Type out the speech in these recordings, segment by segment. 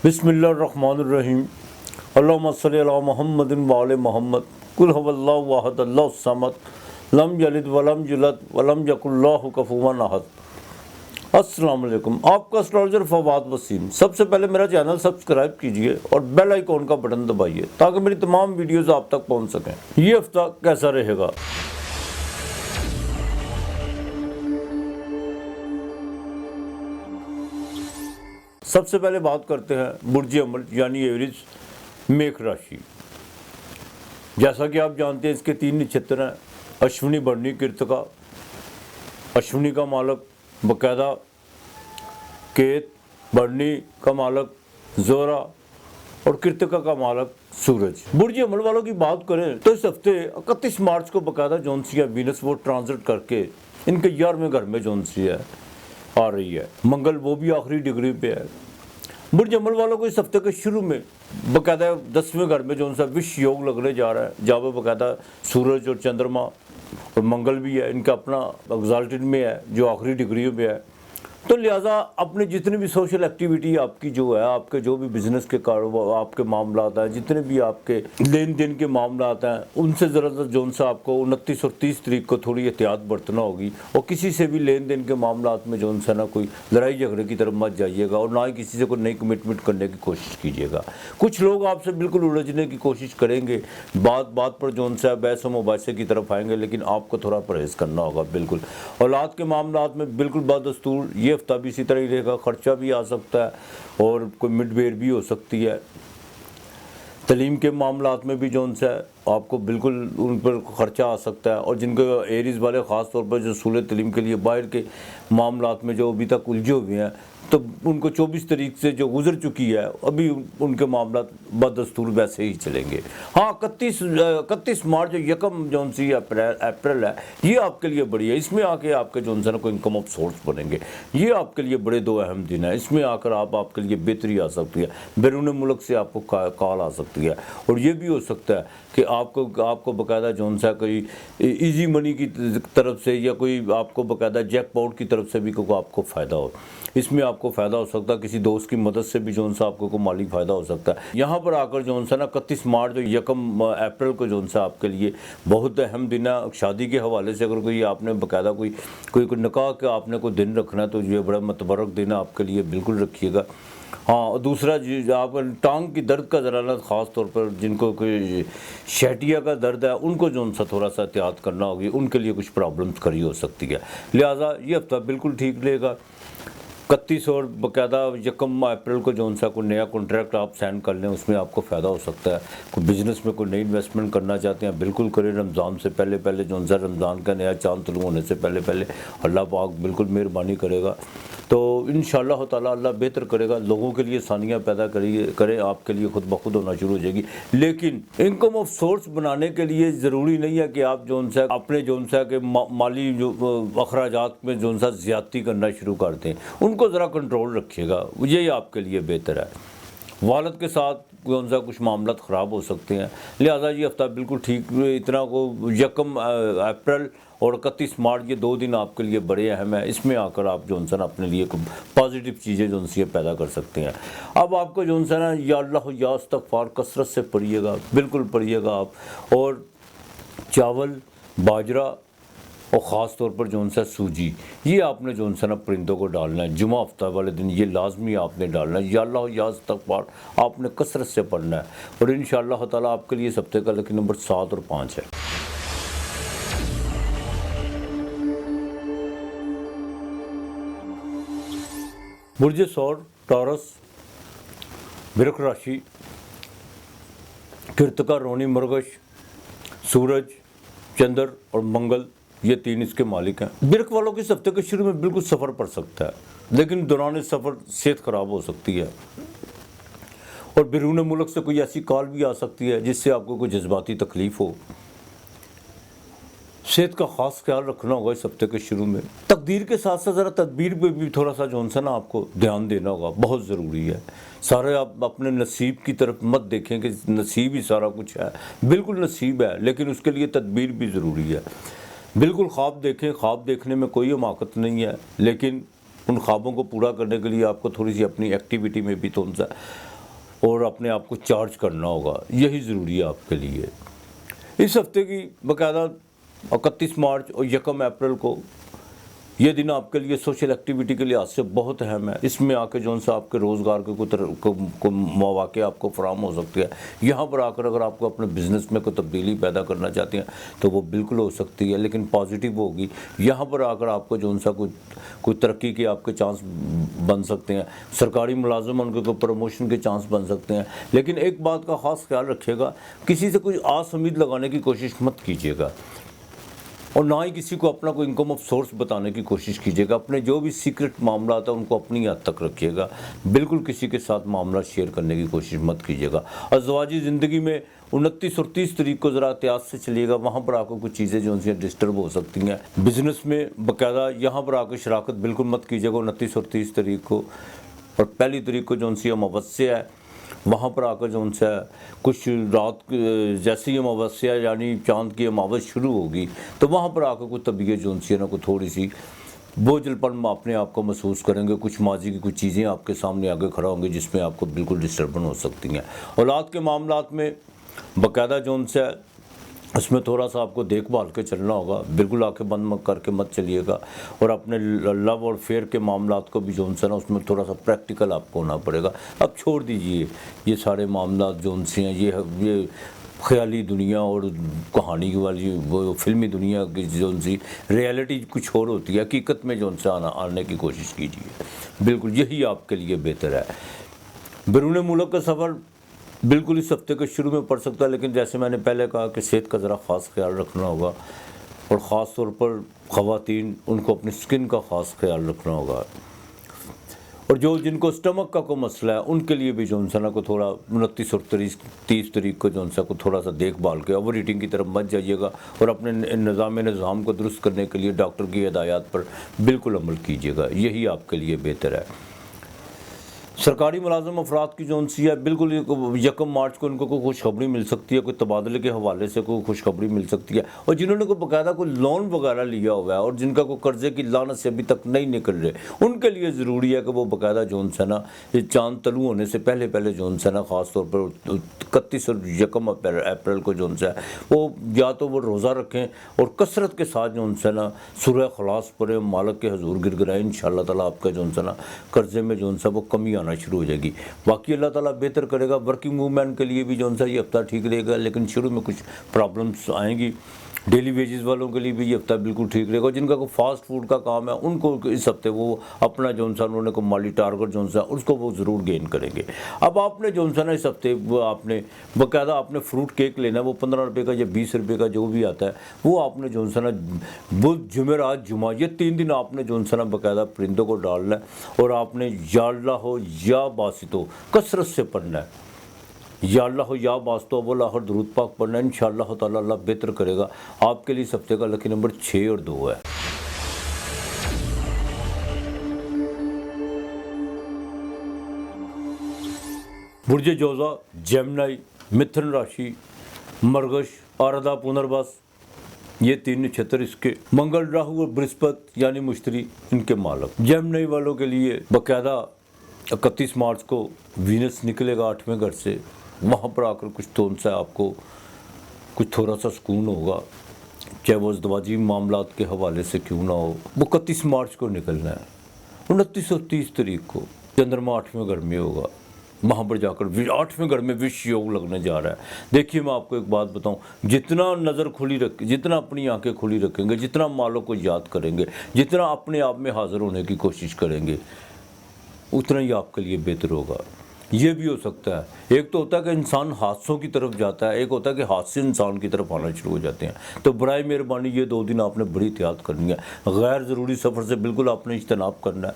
बिस्मिल्लाहिर्रहमानिर्रहीम अल्लाहुम्मा सल्लि अला मुहम्मदिन व आले मुहम्मद कुल हुवल्लाहु अहद अल्लाहु समद लम यलिद वलम यूलद वलम यकुल लहु कुफुवन अहद। अस्सलाम वालेकुम, आपका एस्ट्रोलॉजर फवाद वसीम। सबसे पहले मेरा चैनल सब्सक्राइब कीजिए और बेल आइकॉन का बटन दबाइए ताकि मेरी तमाम वीडियोस आप तक पहुंच सकें। ये हफ्ता कैसा रहेगा? सबसे पहले बात करते हैं बुर्ज अमल यानी एवरेज मेष राशि। जैसा कि आप जानते हैं इसके 3 नक्षत्र हैं, अश्विनी, भरणी, कृतिका। अश्विनी का मालक बकायदा केत, भरणी का मालक जोरा और कृतिका का मालक सूरज। बुर्ज अमल वालों की बात करें तो इस हफ्ते 31 मार्च को बकायदा जोनसी है वीनस वो ट्रांजिट करके इनके 11वें घर में जोनसी है आ रही है। मंगल वो भी आखिरी डिग्री पे है। बुर्ज अमल वालों को इस हफ्ते के शुरू में बकायदा 10वें घर में जो उनसा विश्व योग लगने जा रहा है, जहाँ पर बकायदा सूरज और चंद्रमा और मंगल भी है, इनका अपना एग्जाल्टेड में है जो आखिरी डिग्री में है। तो लिहाजा अपने जितनी भी सोशल एक्टिविटी आपकी जो है, आपके जो भी बिजनेस के कारोबार, आपके मामला हैं, जितने भी आपके लेन देन के मामला हैं, उनसे ज़रा जोन सा आपको 29 और 30 तारीख को थोड़ी एहतियात बरतना होगी। और किसी से भी लेन देन के मामला में जोन सा ना कोई लड़ाई झगड़े की तरफ मत जाइएगा और ना ही किसी से कोई नई कमिटमेंट करने की कोशिश कीजिएगा। कुछ लोग आपसे बिल्कुल उलझने की कोशिश करेंगे, बात बात पर जोन सा बहस मुबासे की तरफ आएंगे, लेकिन आपको थोड़ा परहेज़ करना होगा। बिल्कुल औलाद के मामला में बिल्कुल बदस्तूर ये हफ्ता भी इसी तरह ही रहेगा। खर्चा भी आ सकता है और कोई मिडवेयर भी हो सकती है। तलीम के मामलात में भी जोन सा आपको बिल्कुल उन पर खर्चा आ सकता है। और जिनको एरीज वाले ख़ास तौर पर जो सूल तलीम के लिए बाहर के मामलात में जो अभी तक उलझे हुए हैं, तो उनको 24 तारीख से जो गुजर चुकी है अभी उनके मामला बदस्तूर वैसे ही चलेंगे। हाँ, 31 मार्च जो यकम जोन सी अप्रैल है, ये आपके लिए बड़ी है। इसमें आके आपके जोन सा कोई इनकम ऑफ सोर्स बनेंगे। ये आपके लिए बड़े 2 अहम दिन है। इसमें आकर आपके लिए बेहतरी आ सकती है, बैरून मुल्क से आपको कॉल आ सकती है। और ये भी हो सकता है कि आपको बाकायदा जोन सा कोई इजी मनी की तरफ से या कोई आपको बाकायदा जैकपॉट की तरफ से भी कोई आपको फ़ायदा हो। इसमें आपको फ़ायदा हो सकता है, किसी दोस्त की मदद से भी जोन सा आपको को माली फ़ायदा हो सकता है। यहाँ पर आकर जोन सा ना 31 मार्च जो यकम अप्रैल को जोन सा आपके लिए बहुत अहम दिन है। शादी के हवाले से अगर कोई आपने बाकायदा कोई निकाह का आपने कोई दिन रखना है तो ये बड़ा मतबरक दिन है आपके लिए, बिल्कुल रखिएगा। हाँ, और दूसरा आप टांग की दर्द का ज़रा ना ख़ास तौर पर जिनको कोई शैटिया का दर्द है उनको जो सा थोड़ा सा एहतियात करना होगी, उनके लिए कुछ प्रॉब्लम्स खड़ी हो सकती है। लिहाजा ये हफ्ता बिल्कुल ठीक रहेगा। 31 और बाकायदा यकम अप्रैल को जो सा कोई नया कॉन्ट्रैक्ट आप साइन कर लें, उसमें आपको फ़ायदा हो सकता है। कोई बिज़नेस में कोई नई इन्वेस्टमेंट करना चाहते हैं, बिल्कुल करें। रमज़ान से पहले जो सा रमज़ान का नया चांद तुलू होने से पहले अल्लाह पाक बिल्कुल मेहरबानी करेगा। तो इंशाअल्लाह ताला अल्लाह बेहतर करेगा, लोगों के लिए आसानियाँ पैदा करे, आपके लिए खुद ब खुद होना शुरू हो जाएगी। लेकिन इनकम ऑफ सोर्स बनाने के लिए ज़रूरी नहीं है कि आप जोन सा अपने जोन सा के माली जो अखराजात में जोन सा ज़्यादती करना शुरू कर दें, उनको ज़रा कंट्रोल रखिएगा, यही आपके लिए बेहतर है। वालद के साथ कौन सा कुछ मामला ख़राब हो सकते हैं। लिहाजा ये हफ्ता बिल्कुल ठीक। इतना को यकम अप्रैल और 31 मार्च ये 2 दिन आपके लिए बड़े अहम है। इसमें आकर आप जोनसन अपने लिए पॉजिटिव चीज़ें जो सी पैदा कर सकते हैं। अब आपको जोनसन है या अल्लाह या इस्तग़फ़ार कसरत से पढ़िएगा, बिल्कुल पढ़िएगा आप। और चावल, बाजरा और ख़ास तौर पर जोन सा सूजी, ये आपने जोन सा ना परिंदों को डालना है। जुमा हफ्ता वाले दिन ये लाजमी आपने डालना है। या अल्लाह या इस्तग़फ़ार आपने कसरत से पढ़ना है। और इंशाअल्लाह ताला आपके लिए सप्ताह का लकी नंबर 7 और 5 है। बुर्ज सौर, टॉरस, वृक्ष राशि, कृतिका, रोहिणी, मृगश, सूरज, चंद्र और मंगल, ये 3 इसके मालिक हैं। वृक्ष वालों के हफ्ते के शुरू में बिल्कुल सफ़र पड़ सकता है, लेकिन दौरान सफ़र सेहत ख़राब हो सकती है। और बैरून मुल्क से कोई ऐसी कॉल भी आ सकती है जिससे आपको कोई जज्बाती तकलीफ़ हो। सेहत का ख़ास ख्याल रखना होगा इस हफ्ते के शुरू में। तकदीर के साथ साथ ज़रा तदबीर पे भी थोड़ा सा जो है ना आपको ध्यान देना होगा, बहुत ज़रूरी है। सारे आप अपने नसीब की तरफ मत देखें कि नसीब ही सारा कुछ है, बिल्कुल नसीब है, लेकिन उसके लिए तदबीर भी ज़रूरी है। बिल्कुल ख्वाब देखें, ख्वाब देखने में कोई हमाकत नहीं है, लेकिन उन ख्वाबों को पूरा करने के लिए आपको थोड़ी सी अपनी एक्टिविटी में भी तो और अपने आप को चार्ज करना होगा, यही ज़रूरी है आपके लिए। इस हफ्ते की बाकायदा 31 मार्च और 1 अप्रैल को ये दिन आपके लिए सोशल एक्टिविटी के लिहाज से बहुत अहम है। इसमें आके जो सा आपके रोज़गार के को मौके आपको फराम हो सकती है। यहाँ पर आकर अगर आपको अपने बिज़नेस में कोई तब्दीली पैदा करना चाहते हैं तो वो बिल्कुल हो सकती है, लेकिन पॉजिटिव होगी। यहाँ पर आकर आपको जो सा कोई तरक्की के आपके चांस बन सकते हैं, सरकारी मुलाजिम उनके कोई प्रमोशन के चांस बन सकते हैं। लेकिन एक बात का ख़ास ख्याल रखिएगा, किसी से कोई आस उम्मीद लगाने की कोशिश मत कीजिएगा और ना ही किसी को अपना कोई इनकम ऑफ सोर्स बताने की कोशिश कीजिएगा। अपने जो भी सीक्रेट मामला आता है उनको अपनी हद तक रखिएगा, बिल्कुल किसी के साथ मामला शेयर करने की कोशिश मत कीजिएगा। अज़वाजी ज़िंदगी में 29 और 30 तारीख को ज़रा एहतियात से चलिएगा, वहाँ पर आपको कुछ चीज़ें जो उनसे डिस्टर्ब हो सकती हैं। बिज़नेस में बाकायदा यहाँ पर आकर शराकत बिल्कुल मत कीजिएगा 29 और 30 तारीख को। और पहली तारीख को जो उनसी अमावस्या है, वहाँ पर आकर जो उनसे कुछ रात जैसे ही अमावस्या यानी चाँद की अमावस शुरू होगी तो वहाँ पर आकर कुछ तबीयत जो उनसी है ना को थोड़ी सी बोझलपन अपने आप को महसूस करेंगे। कुछ माजी की कुछ चीज़ें आपके सामने आगे खड़ा होंगी जिसमें आपको बिल्कुल डिस्टर्बन हो सकती हैं। औलाद के मामलात में बाकायदा जो उनसे उसमें थोड़ा सा आपको देखभाल के चलना होगा, बिल्कुल आंखें बंद करके मत चलिएगा। और अपने लव और फेयर के मामलात को भी जो उनसे ना उसमें थोड़ा सा प्रैक्टिकल आपको होना पड़ेगा। अब छोड़ दीजिए ये सारे मामलात जो उनसे हैं, ये ख्याली दुनिया और कहानी वाली वो फिल्मी दुनिया की जो उनसी रियलिटी कुछ और होती है, हकीकत में जो उनसे आने की कोशिश कीजिए, बिल्कुल यही आपके लिए बेहतर है। बैरून मुल्क का सफ़र बिल्कुल इस हफ्ते के शुरू में पड़ सकता है, लेकिन जैसे मैंने पहले कहा कि सेहत का ज़रा ख़ास ख्याल रखना होगा और ख़ास तौर पर ख़वातीन उनको अपनी स्किन का ख़ास ख्याल रखना होगा। और जो जिनको स्टमक का कोई मसला है उनके लिए भी जो उनसा को थोड़ा 29 और 30 तारीख को जो उनसा को थोड़ा सा देखभाल के ओवर ईटिंग की तरफ मत जाइएगा और अपने निज़ाम को दुरुस्त करने के लिए डॉक्टर की हिदायत पर बिल्कुल अमल कीजिएगा, यही आपके लिए बेहतर है। सरकारी मुलाजिम अफराद की जो उनसी है बिल्कुल 1 मार्च को उनको कोई खुशखबरी मिल सकती है, कोई तबादले के हवाले से कोई खुशखबरी मिल सकती है। और जिन्होंने कोई बाकायदा कोई लोन वगैरह लिया हुआ है और जिनका कोई कर्जे की लानत से अभी तक नहीं निकल रहे, उनके लिए ज़रूरी है कि वो बाकायदा जो उनसे ना चांद तलू होने से पहले जो उनसे ना ख़ास तौर पर 31 और 1 अप्रैल को जो उनसे वो या तो वो रोज़ा रखें और कसरत के साथ जो उनसे ना सूरह खलास पढ़े, मालिक के हजूर गिरगिराए, इंशाअल्लाह ताला आपका जो उनसे ना कर्जे में जो उनसे वो कमी आना शुरू हो जाएगी। बाकी अल्लाह ताला बेहतर करेगा। वर्किंग वूमेन के लिए भी जो उनसा ये हफ्ता ठीक रहेगा, लेकिन शुरू में कुछ प्रॉब्लम्स आएंगी। डेली वेजेस वालों के लिए भी ये हफ्ता बिल्कुल ठीक रहेगा। जिनका कोई फास्ट फूड का काम है उनको इस हफ्ते वो अपना जो उनसा उन्होंने को माली टारगेट जो उनसा उसको वो ज़रूर गेन करेंगे। अब आपने जो उनसा ना इस हफ्ते वो आपने बाकायदा आपने फ्रूट केक लेना है, वो 15 रुपये का या 20 रुपये का जो भी आता है वो आपने जो उनसा ना बुध जुमेरात जुमा ये 3 दिन आपने जो उनसा ना बाकायदा परिंदों को डालना है और आपने या अल्लाह हो या बासित हो कसरत से पढ़ना है, या अल्लाह हो या बास्तो अव्वल आखिर दुरूद पाक पढ़ना है। इंशाअल्लाह ताला अल्लाह बेहतर करेगा आपके लिए। इस हफ्ते का लकी नंबर 6 और 2 है। बुर्ज जोज़ा, जेमिनी, मिथुन राशि, मरगश, आरदा, पुनर्वस ये 3 नक्षत्र इसके मंगल, राहु और बृहस्पति यानी मुश्तरी इनके मालक। जेमिनी वालों के लिए बाकायदा 31 मार्च को वीनस निकलेगा 8वें घर से, वहाँ पर आकर कुछ तो उनसे आपको कुछ थोड़ा सा सुकून होगा, चाहे वो ज़दवाजी मामलात के हवाले से क्यों ना हो। वो 31 मार्च को निकलना है। 29 और 30 तारीख को चंद्रमा 8वें घर में होगा, वहाँ पर जाकर 8वें घर में विश्व योग लगने जा रहा है। देखिए मैं आपको एक बात बताऊँ, जितना नज़र खुली रख जितना अपनी आंखें खुली रखेंगे, जितना मालों को याद करेंगे, जितना अपने आप में हाजिर होने की कोशिश करेंगे, उतना ही आपके लिए बेहतर होगा। ये भी हो सकता है, एक तो होता है कि इंसान हादसों की तरफ जाता है, एक होता है कि हादसे इंसान की तरफ आना शुरू हो जाते हैं। तो बराए मेहरबानी ये 2 दिन आपने बड़ी एहतियात करनी है। गैर ज़रूरी सफ़र से बिल्कुल आपने इज्तनाब करना है।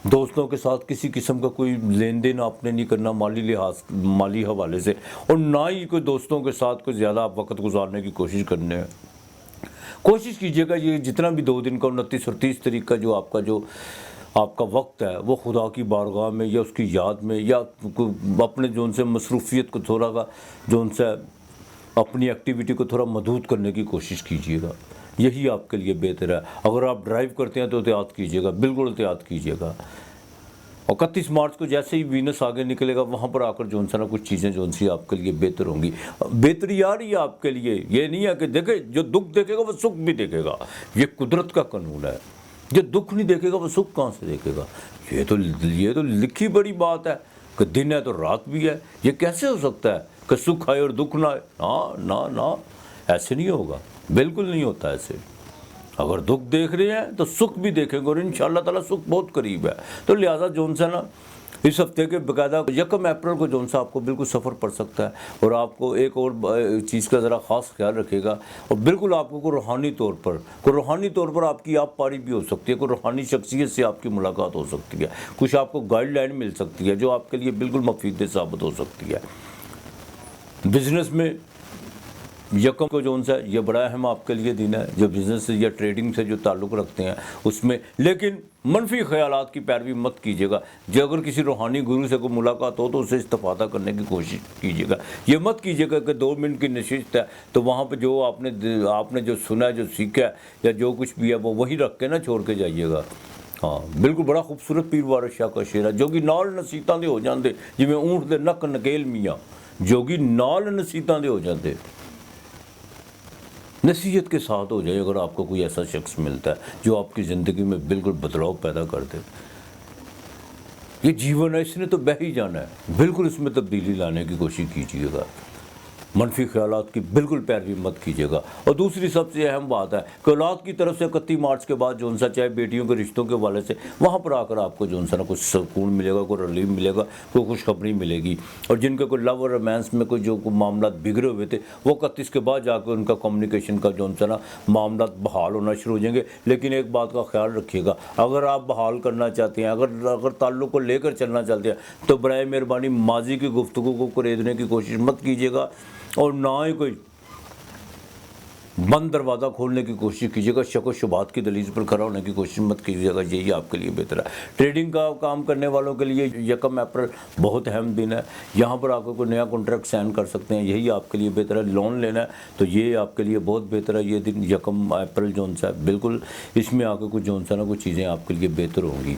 दोस्तों के साथ किसी किस्म का कोई लेन देन आपने नहीं करना माली हवाले से, और ना ही कोई दोस्तों के साथ कोई ज़्यादा आप वक्त गुजारने की कोशिश करने हैं। कोशिश कीजिएगा ये जितना भी 2 दिन का 29 और 30 तारीख का जो आपका वक्त है वो खुदा की बारगाह में या उसकी याद में या अपने जो उनसे मसरूफियत को थोड़ा का जो उनसे अपनी एक्टिविटी को थोड़ा महदूद करने की कोशिश कीजिएगा, यही आपके लिए बेहतर है। अगर आप ड्राइव करते हैं तो एहतियात कीजिएगा, बिल्कुल एहतियात कीजिएगा। और 31 मार्च को जैसे ही वीनस आगे निकलेगा वहाँ पर आकर जो है ना कुछ चीज़ें जो सी आपके लिए बेहतर होंगी। बेहतरी आ रही है आपके लिए, ये नहीं है कि देखे जो दुख देखेगा वो सुख भी देखेगा, ये कुदरत का कानून है। जो दुख नहीं देखेगा वो सुख कहाँ से देखेगा? ये तो लिखी बड़ी बात है कि दिन है तो रात भी है। ये कैसे हो सकता है कि सुख आए और दुख ना आए? ना ना ना, ऐसे नहीं होगा, बिल्कुल नहीं होता ऐसे। अगर दुख देख रहे हैं तो सुख भी देखेंगे और इंशाअल्लाह ताला सुख बहुत करीब है। तो लिहाजा जोन सा ना इस हफ्ते के बाकायदा 1 अप्रैल को जोन सा आपको बिल्कुल सफ़र पड़ सकता है। और आपको एक और चीज़ का ज़रा ख़ास ख्याल रखिएगा, और बिल्कुल आपको को रूहानी तौर पर आपकी आप पारी भी हो सकती है, कोई रूहानी शख्सियत से आपकी मुलाकात हो सकती है, कुछ आपको गाइडलाइन मिल सकती है जो आपके लिए बिल्कुल मुफीद साबित हो सकती है। बिज़नेस में 1 को जोन सा ये बड़ा अहम आपके लिए दिन है, जो बिज़नेस या ट्रेडिंग से जो ताल्लुक़ रखते हैं उसमें। लेकिन मनफी ख्यालात की पैरवी मत कीजिएगा। जो अगर किसी रूहानी गुरु से कोई मुलाकात हो तो उससे इस्तिफ़ादा करने की कोशिश कीजिएगा। ये मत कीजिएगा कि 2 मिनट की नशिस्त है तो वहाँ पर जो आपने जो सुना है, जो सीखा है या जो कुछ भी है वो वही रख के ना छोड़ के जाइएगा। हाँ बिल्कुल, बड़ा खूबसूरत पीर वारिस शाह का शेर है, जोगी नाल नसीतां दे हो जाते जिवें ऊँट दे नक नकेल मियाँ, जोगी नाल नसीतां दे हो जाते। नसीहत के साथ हो जाए अगर आपको कोई ऐसा शख्स मिलता है जो आपकी ज़िंदगी में बिल्कुल बदलाव पैदा कर दे। ये जीवन है, इसने तो बह ही जाना है, बिल्कुल इसमें तब्दीली लाने की कोशिश कीजिएगा। मनफी ख्यालात की बिल्कुल पैरवी मत कीजिएगा। और दूसरी सबसे अहम बात है कि औलाद की तरफ से 31 मार्च के बाद जो सा चाहे बेटियों के रिश्तों के वाले से वहाँ पर आकर आपको जो सा ना कुछ सुकून मिलेगा, कोई रिलीफ मिलेगा, कोई खुशखबरी मिलेगी। और जिनके कोई लव और रोमांस में कोई जो मामला बिगड़े हुए थे वो 31 के बाद जाकर उनका कम्युनिकेशन का जो सा ना मामला बहाल होना शुरू हो जाएंगे। लेकिन एक बात का ख्याल रखिएगा, अगर आप बहाल करना चाहते हैं, अगर ताल्लुक़ को लेकर चलना चाहते हैं तो बराए मेहरबानी माजी की गुफ्तगू को कुरेदने की कोशिश मत कीजिएगा और ना ही कोई बंद दरवाज़ा खोलने की कोशिश कीजिएगा। शक व शुबात की दलील पर खड़ा होने की कोशिश मत कीजिएगा, यही आपके लिए बेहतर है। ट्रेडिंग का काम करने वालों के लिए 1 अप्रैल बहुत अहम दिन है, यहाँ पर आकर कोई नया कॉन्ट्रैक्ट साइन कर सकते हैं, यही आपके लिए बेहतर है। लोन लेना है तो ये आपके लिए बहुत बेहतर है, ये दिन 1 अप्रैल जोन सा है, बिल्कुल इसमें आकर कुछ जोन सा ना कुछ चीज़ें आपके लिए बेहतर होंगी।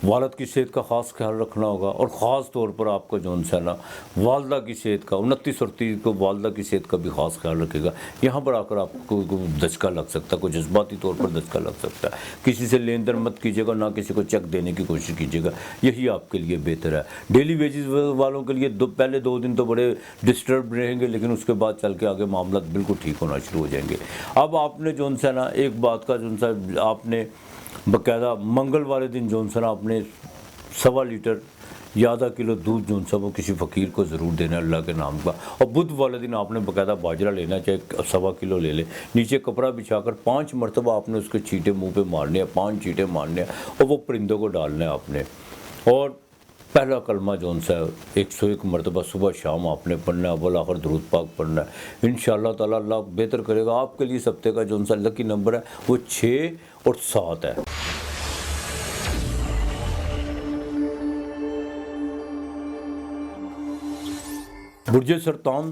वालद की सेहत का ख़ास ख्याल रखना होगा और ख़ास तौर पर आपको जो है ना वालदा की सेहत का 29 और 30 को वालदा की सेहत का भी ख़ास ख्याल रखेगा। यहाँ पर आकर आपको दचका लग सकता है, कोई जज्बाती तौर पर दचका लग सकता है। किसी से लेन देन मत कीजिएगा, ना किसी को चेक देने की कोशिश कीजिएगा, यही आपके लिए बेहतर है। डेली वेजेस वालों के लिए पहले 2 दिन तो बड़े डिस्टर्ब रहेंगे, लेकिन उसके बाद चल के आगे मामला बिल्कुल ठीक होना शुरू हो जाएंगे। अब आपने जो है ना एक बात का जो है आपने बाकायदा मंगल वाले दिन जो है ना आपने 1.25 लीटर या आधा किलो दूध जो सा वो किसी फ़कीर को ज़रूर देना है अल्लाह के नाम का। और बुध वाले दिन आपने बाकायदा बाजरा लेना, चाहे 1.25 किलो ले ले, नीचे कपड़ा बिछाकर 5 मरतबा आपने उसके छींटे मुंह पे मारने हैं, 5 छींटे मारने हैं और वो परिंदों को डालना है आपने। और पहला कलमा जो सा 101 मरतबा सुबह शाम आपने पढ़ना है, अव्वल आखिर दुरूद पाक पढ़ना है। इंशाअल्लाह ताला अल्लाह बेहतर करेगा। आपके लिए इस हफ्ते का जो सा लकी नंबर है वो 6 और 7 है। बुर्ज सरतान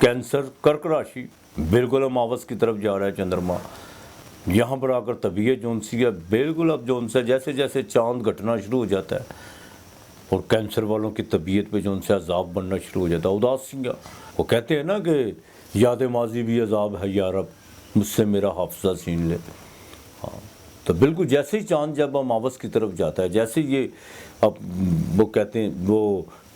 कैंसर कर्क राशि, बिल्कुल अमावस की तरफ जा रहा है चंद्रमा। यहाँ पर आकर तबीयत जो सी है बिल्कुल अब जो सा जैसे जैसे चांद घटना शुरू हो जाता है और कैंसर वालों की तबीयत पे जो उनसे अजाब बनना शुरू हो जाता है, उदासियाँ। वो कहते हैं ना कि याद माजी भी अजाब है यारब, मुझसे मेरा हाफजा छीन ले। हाँ, तो बिल्कुल जैसे ही चांद जब अमावस की तरफ जाता है, जैसे ये अब वो कहते हैं वो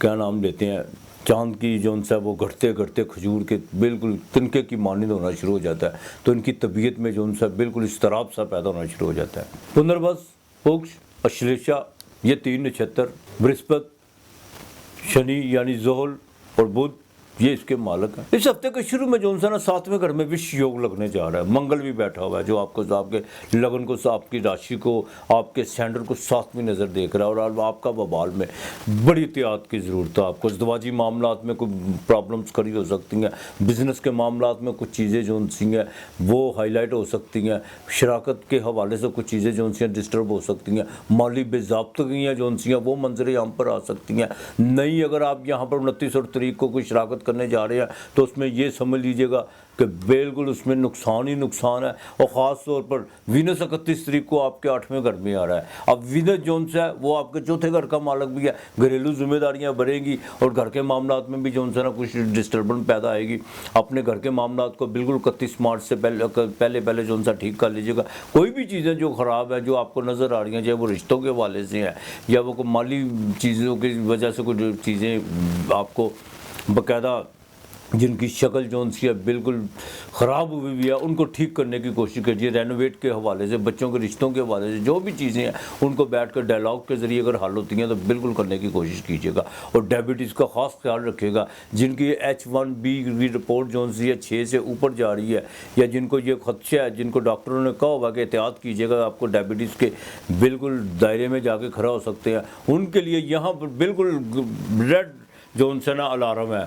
क्या नाम लेते हैं चांद की जो सा वो घटते घटते खजूर के बिल्कुल तिनके की मानिंद होना शुरू हो जाता है, तो इनकी तबीयत में जो सा बिल्कुल इस्तराब सा पैदा होना शुरू हो जाता है। पुनर्वस, पुक्ष, अश्लेषा, ये 3 नक्षत्र, बृहस्पति, शनि यानी ज़ोहल और बुध ये इसके मालक हैं। इस हफ्ते के शुरू में जो है ना 7वें घर में विष योग लगने जा रहा है। मंगल भी बैठा हुआ है जो आपको आपके लगन को, आपकी राशि को, आपके स्टैंडर्ड को 7वीं नज़र देख रहा है। और आपका बबाल में बड़ी एहतियात की ज़रूरत है। आपको ज़दवाजी मामलात में कोई प्रॉब्लम्स खड़ी हो सकती हैं, बिज़नेस के मामलात में कुछ चीज़ें जो सी हैं वो हाईलाइट हो सकती हैं, शराकत के हवाले से कुछ चीज़ें जो सी हैं डिस्टर्ब हो सकती हैं, माली बेज़ाब्तगियाँ जो सी हैं वो मंजर आम पर आ सकती हैं। नहीं, अगर आप यहाँ पर 29 और 30 को कोई शराकत करने जा रहे हैं तो उसमें ये समझ लीजिएगा कि बिल्कुल उसमें नुकसान ही नुकसान है। और ख़ास तौर पर वीनस 31 तारीख को आपके 8वें घर में आ रहा है। अब वीनस जोन से है वो आपके चौथे घर का मालक भी है, घरेलू जिम्मेदारियां बढ़ेंगी और घर के मामलात में भी जो है ना कुछ डिस्टर्बेंस पैदा आएगी। अपने घर के मामलात को बिल्कुल 31 मार्च से पहले जो सा ठीक कर लीजिएगा। कोई भी चीज़ें जो ख़राब है जो आपको नज़र आ रही हैं, चाहे वो रिश्तों के हवाले से है या वो माली चीज़ों की वजह से कुछ चीज़ें आपको बाकायदा जिनकी शक्ल जोन सी है बिल्कुल ख़राब हुई हुई है, उनको ठीक करने की कोशिश कीजिए। रेनोवेट के हवाले से, बच्चों के रिश्तों के हवाले से जो भी चीज़ें हैं उनको बैठ कर डायलॉग के ज़रिए अगर हल होती हैं तो बिल्कुल करने की कोशिश कीजिएगा। और डायबिटीज़ का ख़ास ख्याल रखिएगा। जिनकी H1B की रिपोर्ट जोन सी है 6 से ऊपर जा रही है या जिनको ये खदशा है, जिनको डॉक्टरों ने कहा होगा कि एहतियात कीजिएगा, आपको डायबिटीज़ के बिल्कुल दायरे में जाके खड़ा हो सकते हैं, उनके लिए यहाँ पर बिल्कुल रेड जो उनसे ना अलार्म है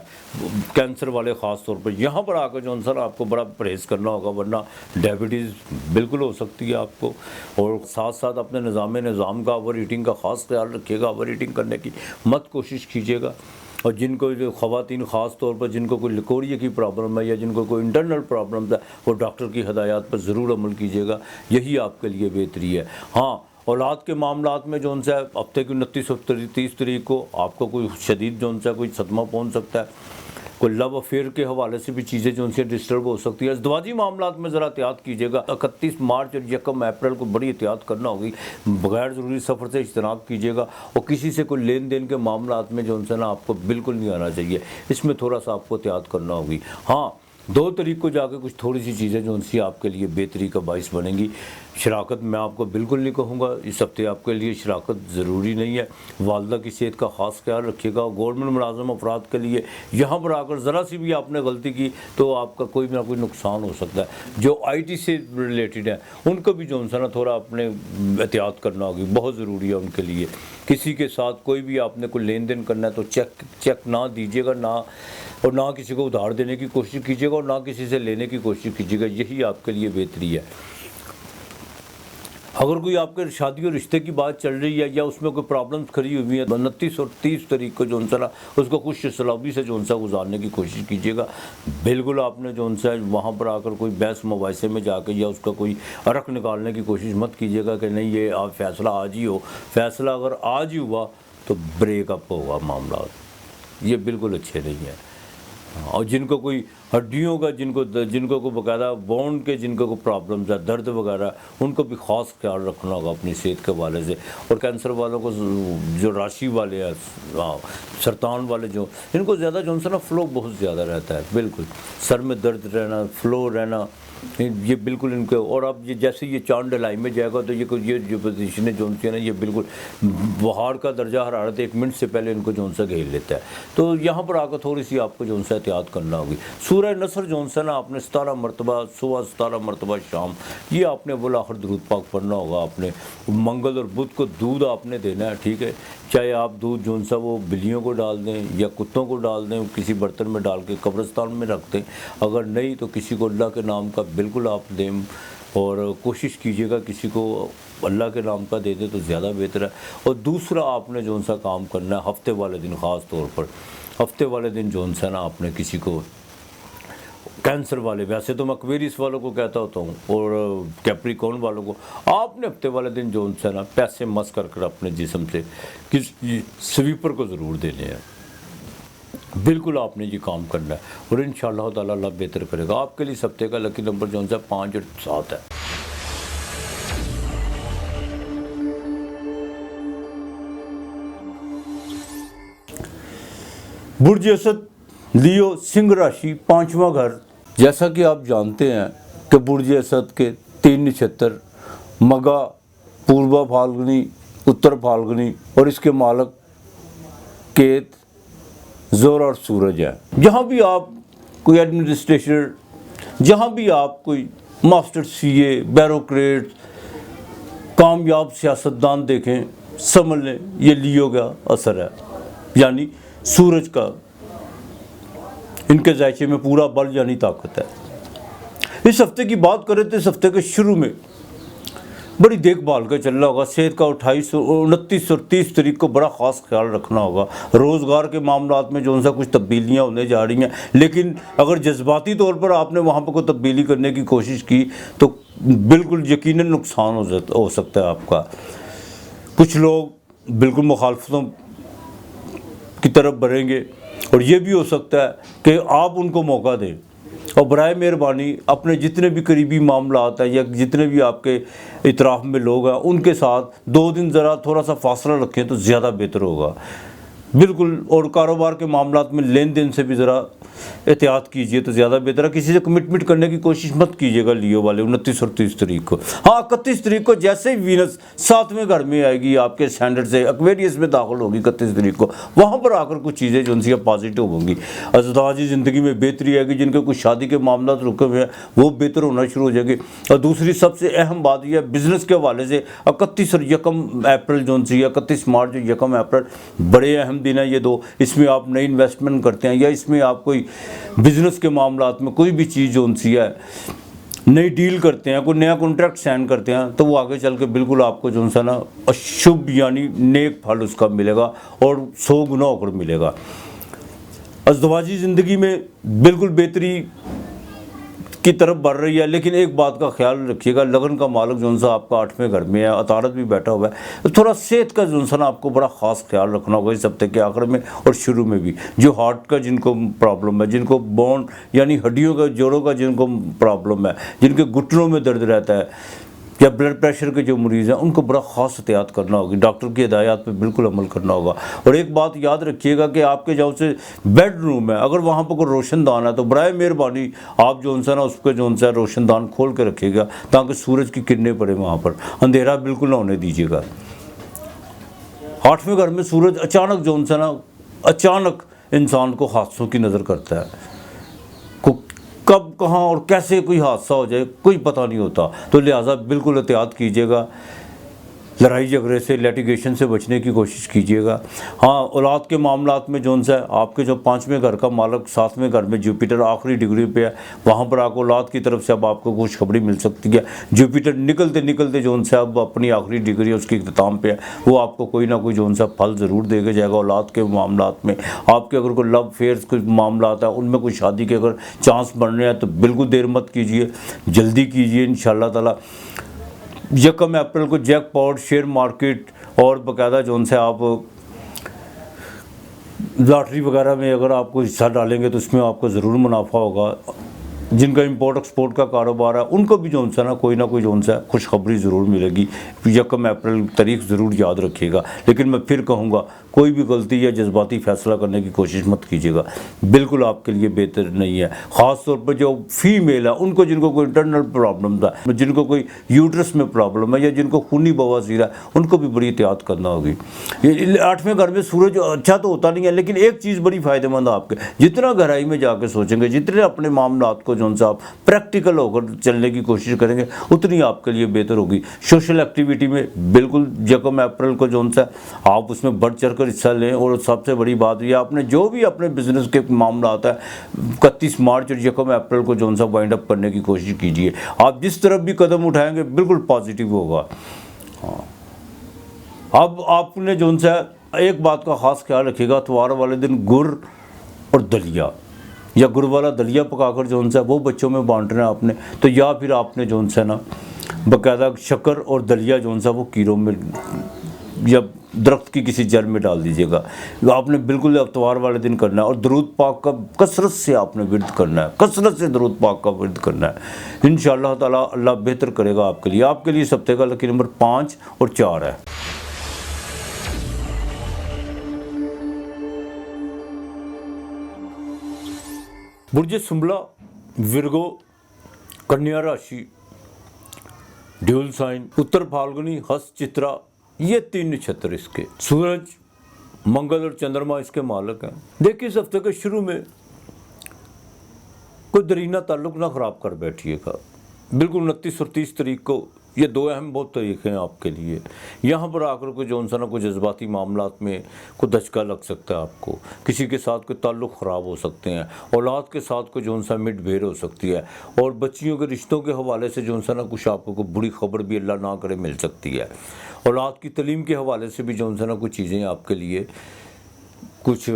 कैंसर वाले ख़ास तौर पर। यहाँ पर आकर जो उनसे आपको बड़ा परहेज़ करना होगा, वरना डायबिटीज़ बिल्कुल हो सकती है आपको। और साथ साथ अपने निज़ाम का ओवर ईटिंग का ख़ास ख्याल रखिएगा। ओवर ईटिंग करने की मत कोशिश कीजिएगा। और जिनको जो ख़वातीन ख़ास तौर पर जिनको कोई लिकोरिया की प्रॉब्लम है या जिनको कोई इंटरनल प्रॉब्लम है वो डॉक्टर की हदायत पर ज़रूर अमल कीजिएगा, यही आपके लिए बेहतरी है। हाँ, औलाद के मामलात में जो उनसे हफ्ते की 29 और 30 तारीख को आपको कोई शदीद जो उनसे कोई सदमा पहुंच सकता है। कोई लव अफेयर के हवाले से भी चीज़ें जो उनसे डिस्टर्ब हो सकती है। इज़दवाजी मामलात में ज़रा एहतियात कीजिएगा। 31 मार्च और 1 अप्रैल को बड़ी एहतियात करना होगी। बगैर ज़रूरी सफ़र से इज्तनाब कीजिएगा और किसी से कोई लेन देन के मामलात में जो उनसे ना आपको बिल्कुल नहीं आना चाहिए। इसमें थोड़ा सा आपको एहतियात करना होगी। हाँ, 2 तारीख को जाके कुछ थोड़ी सी चीज़ें जो उनसी आपके लिए बेहतरी का बाइस बनेंगी। शराकत मैं आपको बिल्कुल नहीं कहूँगा, इस हफ्ते आपके लिए शराकत ज़रूरी नहीं है। वालदा की सेहत का ख़ास ख्याल रखिएगा। गवर्नमेंट मुलाज़म अफराद के लिए यहाँ पर आकर ज़रा सी भी आपने गलती की तो आपका कोई ना कोई नुकसान हो सकता है। जो IT से रिलेटेड है उनको भी जो है ना थोड़ा अपने एहतियात करना होगी, बहुत ज़रूरी है उनके लिए। किसी के साथ कोई भी आपने कोई लेन देन करना है तो चेक ना दीजिएगा, और ना किसी को उधार देने की कोशिश कीजिएगा और ना किसी से लेने की कोशिश कीजिएगा, यही आपके लिए बेहतरी है। अगर कोई आपके शादी और रिश्ते की बात चल रही है या उसमें कोई प्रॉब्लम्स खड़ी हुई है, 29 और 30 तारीख को जो उनसा उसको खुश सलाबी से जो उनसा गुजारने की कोशिश कीजिएगा। बिल्कुल आपने जो उनसे वहाँ पर आकर कोई बहस मुबाहिसे में जाकर या उसका कोई अरक निकालने की कोशिश मत कीजिएगा कि नहीं ये आप फैसला आज ही हो। फैसला अगर आज ही हुआ तो ब्रेकअप होगा मामला, ये बिल्कुल अच्छे नहीं है। और जिनको कोई हड्डियों का जिनको को बाकायदा बोन के जिनको को प्रॉब्लम्स है, दर्द वगैरह, उनको भी ख़ास ख्याल रखना होगा अपनी सेहत के हवाले से। और कैंसर वालों को जो राशि वाले हैं, सरतान वाले जो इनको ज़्यादा जो है ना फ्लो बहुत ज़्यादा रहता है, बिल्कुल सर में दर्द रहना, फ्लो रहना, ये बिल्कुल इनके। और अब ये जैसे ये चांद ढलाई में जाएगा तो ये जो पोजीशन है जो है ना ये बिल्कुल बुखार का दर्जा हरारत 1 मिनट से पहले इनको जो सा घेर लेता है। तो यहाँ पर आकर थोड़ी सी आपको जो सा एहतियात करना होगी। सूरह नसर जो सा ना आपने 17 मरतबा सुबह, 17 मरतबा शाम, ये आपने बोला आखिर दुरूद पाक पढ़ना होगा। आपने मंगल और बुध को दूध आपने देना है, ठीक है। चाहे आप दूध जो सा वो बिल्लियों को डाल दें या कुत्तों को डाल दें, किसी बर्तन में डाल के कब्रिस्तान में रख दें। अगर नहीं तो किसी को अल्लाह के नाम का बिल्कुल आप दें और कोशिश कीजिएगा किसी को अल्लाह के नाम का दे दे तो ज़्यादा बेहतर है। और दूसरा आपने जो सा काम करना है हफ्ते वाले दिन, ख़ास तौर पर हफ्ते वाले दिन जो सा ना आपने किसी को कैंसर वाले, वैसे तो मैं एक्वेरियस वालों को कहता होता हूँ और कैप्रिकॉर्न वालों को, आपने हफ्ते वाले दिन जो है ना पैसे मस कर अपने जिस्म से किसी स्वीपर को ज़रूर देने हैं। बिल्कुल आपने ये काम करना है और इंशाअल्लाह ताला अल्लाह बेहतर करेगा। आपके लिए इस हफ्ते का लकी नंबर जो है 5 और 7 है। बुर्ज असद, लियो, सिंह राशि, 5वां घर। जैसा कि आप जानते हैं कि बुर्ज असद के 3 नक्षत्र मगा, पूर्वा फाल्गुनी, उत्तर फाल्गुनी और इसके मालक केत, जोर और सूरज है। जहाँ भी आप कोई एडमिनिस्ट्रेशन, जहाँ भी आप कोई मास्टर CA, बैरोक्रेट, कामयाब सियासतदान देखें, समझ लें ये लियो का असर है, यानी सूरज का इनके ज़ायचे में पूरा बल यानी ताकत है। इस हफ्ते की बात करें तो इस हफ्ते के शुरू में बड़ी देखभाल का चल रहा होगा। सेहत का 28, 29 और 30 तारीख को बड़ा ख़ास ख्याल रखना होगा। रोज़गार के मामलात में जो उनसा कुछ तब्दीलियाँ होने जा रही हैं, लेकिन अगर जज्बाती तौर पर आपने वहाँ पर कोई तब्दीली करने की कोशिश की तो बिल्कुल यकीनन नुकसान हो सकता है आपका। कुछ लोग बिल्कुल मुखालफतों की तरफ बढ़ेंगे और ये भी हो सकता है कि आप उनको मौका दें। और बराए मेहरबानी अपने जितने भी करीबी मामला आता है या जितने भी आपके इतराफ़ में लोग हैं उनके साथ 2 दिन ज़रा थोड़ा सा फासला रखें तो ज़्यादा बेहतर होगा बिल्कुल। और कारोबार के मामलात में लेन देन से भी ज़रा एहतियात कीजिए तो ज़्यादा बेहतर है। किसी से कमिटमेंट करने की कोशिश मत कीजिएगा लियो वाले 29 और 30 तारीख को। हाँ, 31 तारीख को जैसे ही वीनस 7वें घर में आएगी आपके स्टैंडर्ड से एक्वेरियस में दाखिल होगी 31 तारीख को, वहाँ पर आकर कुछ चीज़ें जो उनसी पॉजिटिव होंगी। अज़दवाजी ज़िंदगी में बेहतरी आएगी। जिनके कुछ शादी के मामला रुके हुए हैं वो बेहतर होना शुरू हो जाएंगे। और दूसरी सबसे अहम बात यह है बिज़नेस के हवाले से 31 और 1 अप्रैल जो उनसी 31 मार्च और 1 अप्रैल बड़े अहम दिन है ये 2। इसमें आप नई इन्वेस्टमेंट करते हैं या इसमें आप कोई बिजनेस के मामलात में कोई भी चीज़ जो उनसी है नई डील करते हैं, कोई नया कॉन्ट्रैक्ट साइन करते हैं तो वो आगे चल के बिल्कुल आपको जो सा ना अशुभ यानी नेक फल उसका मिलेगा और 100 गुना होकर मिलेगा। अज़दवाजी ज़िंदगी में बिल्कुल बेहतरी की तरफ बढ़ रही है। लेकिन एक बात का ख्याल रखिएगा, लगन का मालिक जो सा आपका 8वें घर में है, अतारत भी बैठा हुआ है, तो थोड़ा सेहत का जो सा ना आपको बड़ा ख़ास ख्याल रखना होगा इस हफ्ते के आखिर में और शुरू में भी। जो हार्ट का जिनको प्रॉब्लम है, जिनको बोन यानी हड्डियों का जोड़ों का जिनको प्रॉब्लम है, जिनके घुटनों में दर्द रहता है या ब्लड प्रेशर के जो मरीज़ हैं उनको बड़ा ख़ास एहतियात करना होगी। डॉक्टर की हिदायत पे बिल्कुल अमल करना होगा। और एक बात याद रखिएगा कि आपके जो से बेडरूम है अगर वहाँ पर कोई रोशनदान है तो बराए मेहरबानी आप जो उनसे ना उस पर जो उनसे रोशनदान खोल के रखिएगा ताकि सूरज की किरणें पड़े वहाँ पर, अंधेरा बिल्कुल ना होने दीजिएगा। 8वें घर में सूरज अचानक जो उनसे ना अचानक इंसान को हादसों की नज़र करता है। कब कहाँ और कैसे कोई हादसा हो जाए कोई पता नहीं होता, तो लिहाजा बिल्कुल एहतियात कीजिएगा। लड़ाई झगड़े से लिटिगेशन से बचने की कोशिश कीजिएगा। हाँ, औलाद के मामलात में जो है आपके जो 5वें घर का मालिक 7वें घर में जुपिटर आखिरी डिग्री पे है, वहाँ पर आपको औलाद की तरफ से अब आपको खुशखबरी मिल सकती है। जुपिटर निकलते निकलते जो है अब अपनी आखिरी डिग्री उसकी इख्तिताम पे है, वो आपको कोई ना कोई जो है फल ज़रूर देके जाएगा। औलाद के मामलात में आपके अगर कोई लव फेयर्स के मामला आता है उनमें कोई शादी के अगर चांस बन रहे हैं तो बिल्कुल देर मत कीजिए, जल्दी कीजिए। इंशाअल्लाह ताला 1 अप्रैल को जैकपॉट, शेयर मार्केट और बाकायदा जो उनसे आप लॉटरी वगैरह में अगर आपको हिस्सा डालेंगे तो इसमें आपको ज़रूर मुनाफा होगा। जिनका इंपोर्ट एक्सपोर्ट का कारोबार है उनको भी जो है ना कोई जो है खुशखबरी ज़रूर मिलेगी। 1 अप्रैल तारीख ज़रूर याद रखिएगा। लेकिन मैं फिर कहूँगा कोई भी गलती या जज्बाती फ़ैसला करने की कोशिश मत कीजिएगा, बिल्कुल आपके लिए बेहतर नहीं है। ख़ास तौर पर जो फीमेल है उनको जिनको कोई इंटरनल प्रॉब्लम था, जिनको कोई यूट्रस में प्रॉब्लम है या जिनको खूनी बवासीर है उनको भी बड़ी एहतियात करना होगी। ये 8वें घर में सूरज अच्छा तो होता नहीं है, लेकिन एक चीज़ बड़ी फ़ायदेमंद है आपके, जितना गहराई में जाकर सोचेंगे, जितने अपने मामलात को जो आप प्रैक्टिकल होकर चलने की कोशिश करेंगे उतनी आपके लिए बेहतर होगी। सोशल एक्टिविटी में बिल्कुल 1 अप्रैल को जो है आप उसमें बढ़ चढ़ कर हिस्सा लें। और सबसे बड़ी बात यह आपने जो भी अपने बिजनेस के मामला आता है 31 मार्च और 1 अप्रैल को जो है वाइंड अप करने की कोशिश कीजिए। आप जिस तरफ भी कदम उठाएंगे बिल्कुल पॉजिटिव होगा। हाँ, अब आपने जो है एक बात का ख़ास ख्याल रखिएगा, इतवार वाले दिन गुड़ और दलिया या गुड़ वाला दलिया पकाकर जो है वो बच्चों में बांटना है आपने, तो या फिर आपने जो है ना बाकायदा शक्कर और दलिया जो है वो कीरों में या दरख्त की किसी जड़ में डाल दीजिएगा। आपने बिल्कुल इतवार वाले दिन करना है। और दरूद पाक का कसरत से आपने विर्द करना है, कसरत से दरूद पाक का विर्द करना है। इंशाअल्लाह ताला अल्लाह बेहतर करेगा आपके लिए। आपके लिए इस हफ्ते का लकी नंबर 5 और 4 है। बुर्ज सुंबला, विर्गो, कन्या राशि, ड्यूल साइन, उत्तर फाल्गुनी, हस्त, चित्रा, ये 3 नक्षत्र इसके। सूरज, मंगल और चंद्रमा इसके मालिक हैं। देखिए इस हफ्ते के शुरू में कोई दरीना ताल्लुक ना ख़राब कर बैठिएगा। बिल्कुल 29 और 30 तारीख को ये दो अहम बहुत तरीके हैं आपके लिए। यहाँ पर आकर को जो ना कोई जज्बाती मामलात में कोई धचका लग सकता है, आपको किसी के साथ कोई ताल्लुक़ ख़राब हो सकते हैं, औलाद के साथ कोई जो सा मिडभेड़ हो सकती है, और बच्चियों के रिश्तों के हवाले से जो ना कुछ आपको कोई बुरी खबर भी अल्लाह ना करे मिल सकती है। औलाद की तलीम के हवाले से भी जो ना कुछ चीज़ें आपके लिए कुछ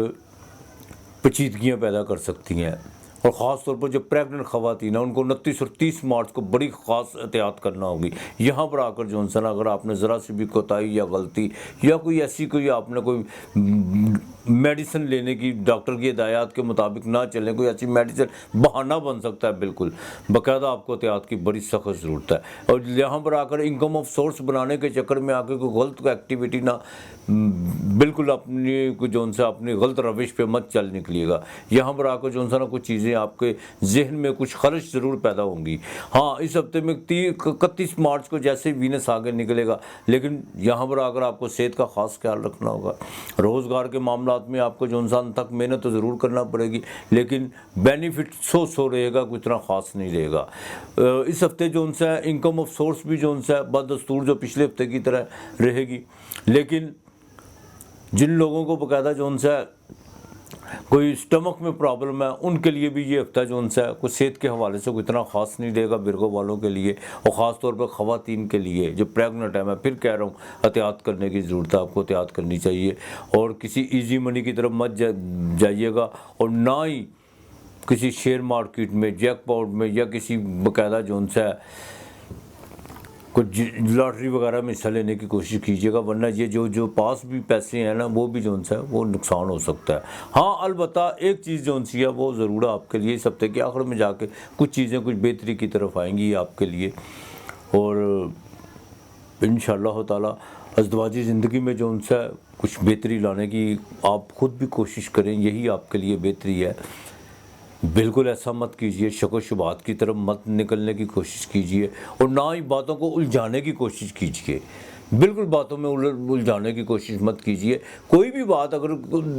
पेचीदगियाँ पैदा कर सकती हैं। और ख़ास तौर पर जो प्रेग्नेंट ख़वातीन हैं उनको 29 और 30 मार्च को बड़ी ख़ास एहतियात करना होगी। यहाँ पर आकर जो है अगर आपने ज़रा सी भी कोताही या गलती या कोई ऐसी कोई आपने कोई मेडिसिन लेने की डॉक्टर की हिदायत के मुताबिक ना चलें, कोई ऐसी मेडिसिन बहाना बन सकता है, बिल्कुल बाकायदा आपको एहतियात की बड़ी सख्त ज़रूरत है। और यहाँ पर आकर इनकम ऑफ सोर्स बनाने के चक्कर में आकर कोई गलत एक्टिविटी ना बिल्कुल अपनी जो उनसे अपनी गलत रविश पे मत चल निकलिएगा। यहाँ पर आकर जो ना कुछ चीज़ें आपके जहन में कुछ खर्च ज़रूर पैदा होंगी। हाँ, इस हफ्ते में 31 मार्च को जैसे वीनस आगे निकलेगा, लेकिन यहाँ पर आकर आपको सेहत का ख़ास ख्याल रखना होगा। रोज़गार के मामला में आपको जो इंसान तक मेहनत तो ज़रूर करना पड़ेगी, लेकिन बेनिफिट सो रहेगा, कुछ इतना ख़ास नहीं रहेगा। इस हफ्ते जो उनसे इनकम ऑफ सोर्स भी जो उनसे बदस्तूर जो पिछले हफ्ते की तरह रहेगी, लेकिन जिन लोगों को बाकायदा जो उनसे कोई स्टमक में प्रॉब्लम है उनके लिए भी ये हफ्ता जो उनसे कुछ सेहत के हवाले से कोई इतना ख़ास नहीं रहेगा बिरगो वालों के लिए, और ख़ास तौर पर ख़वातीन के लिए जो प्रेगनेंट है। मैं फिर कह रहा हूँ, एहतियात करने की ज़रूरत है, आपको एहतियात करनी चाहिए और किसी इजी मनी की तरफ मत जाइएगा, और ना ही किसी शेयर मार्केट में, जैकपॉट में या किसी बाकायदा जो उनसे कुछ लॉटरी वगैरह में हिस्सा लेने की कोशिश कीजिएगा, वरना ये जो पास भी पैसे हैं ना वो भी जो उनसे वो नुकसान हो सकता है। हाँ, अलबत्ता एक चीज़ जो उनसी है वो ज़रूर आपके लिए इस हफ्ते के आखिर में जाके कुछ चीज़ें कुछ बेहतरी की तरफ आएंगी आपके लिए, और इंशाअल्लाह ताला अज़दवाजी ज़िंदगी में जो उनसे कुछ बेहतरी लाने की आप ख़ुद भी कोशिश करें, यही आपके लिए बेहतरी है। बिल्कुल ऐसा मत कीजिए, शक व शुबहात की तरफ मत निकलने की कोशिश कीजिए, और ना ही बातों को उलझाने की कोशिश कीजिए। बिल्कुल बातों में उलझाने की कोशिश मत कीजिए। कोई भी बात अगर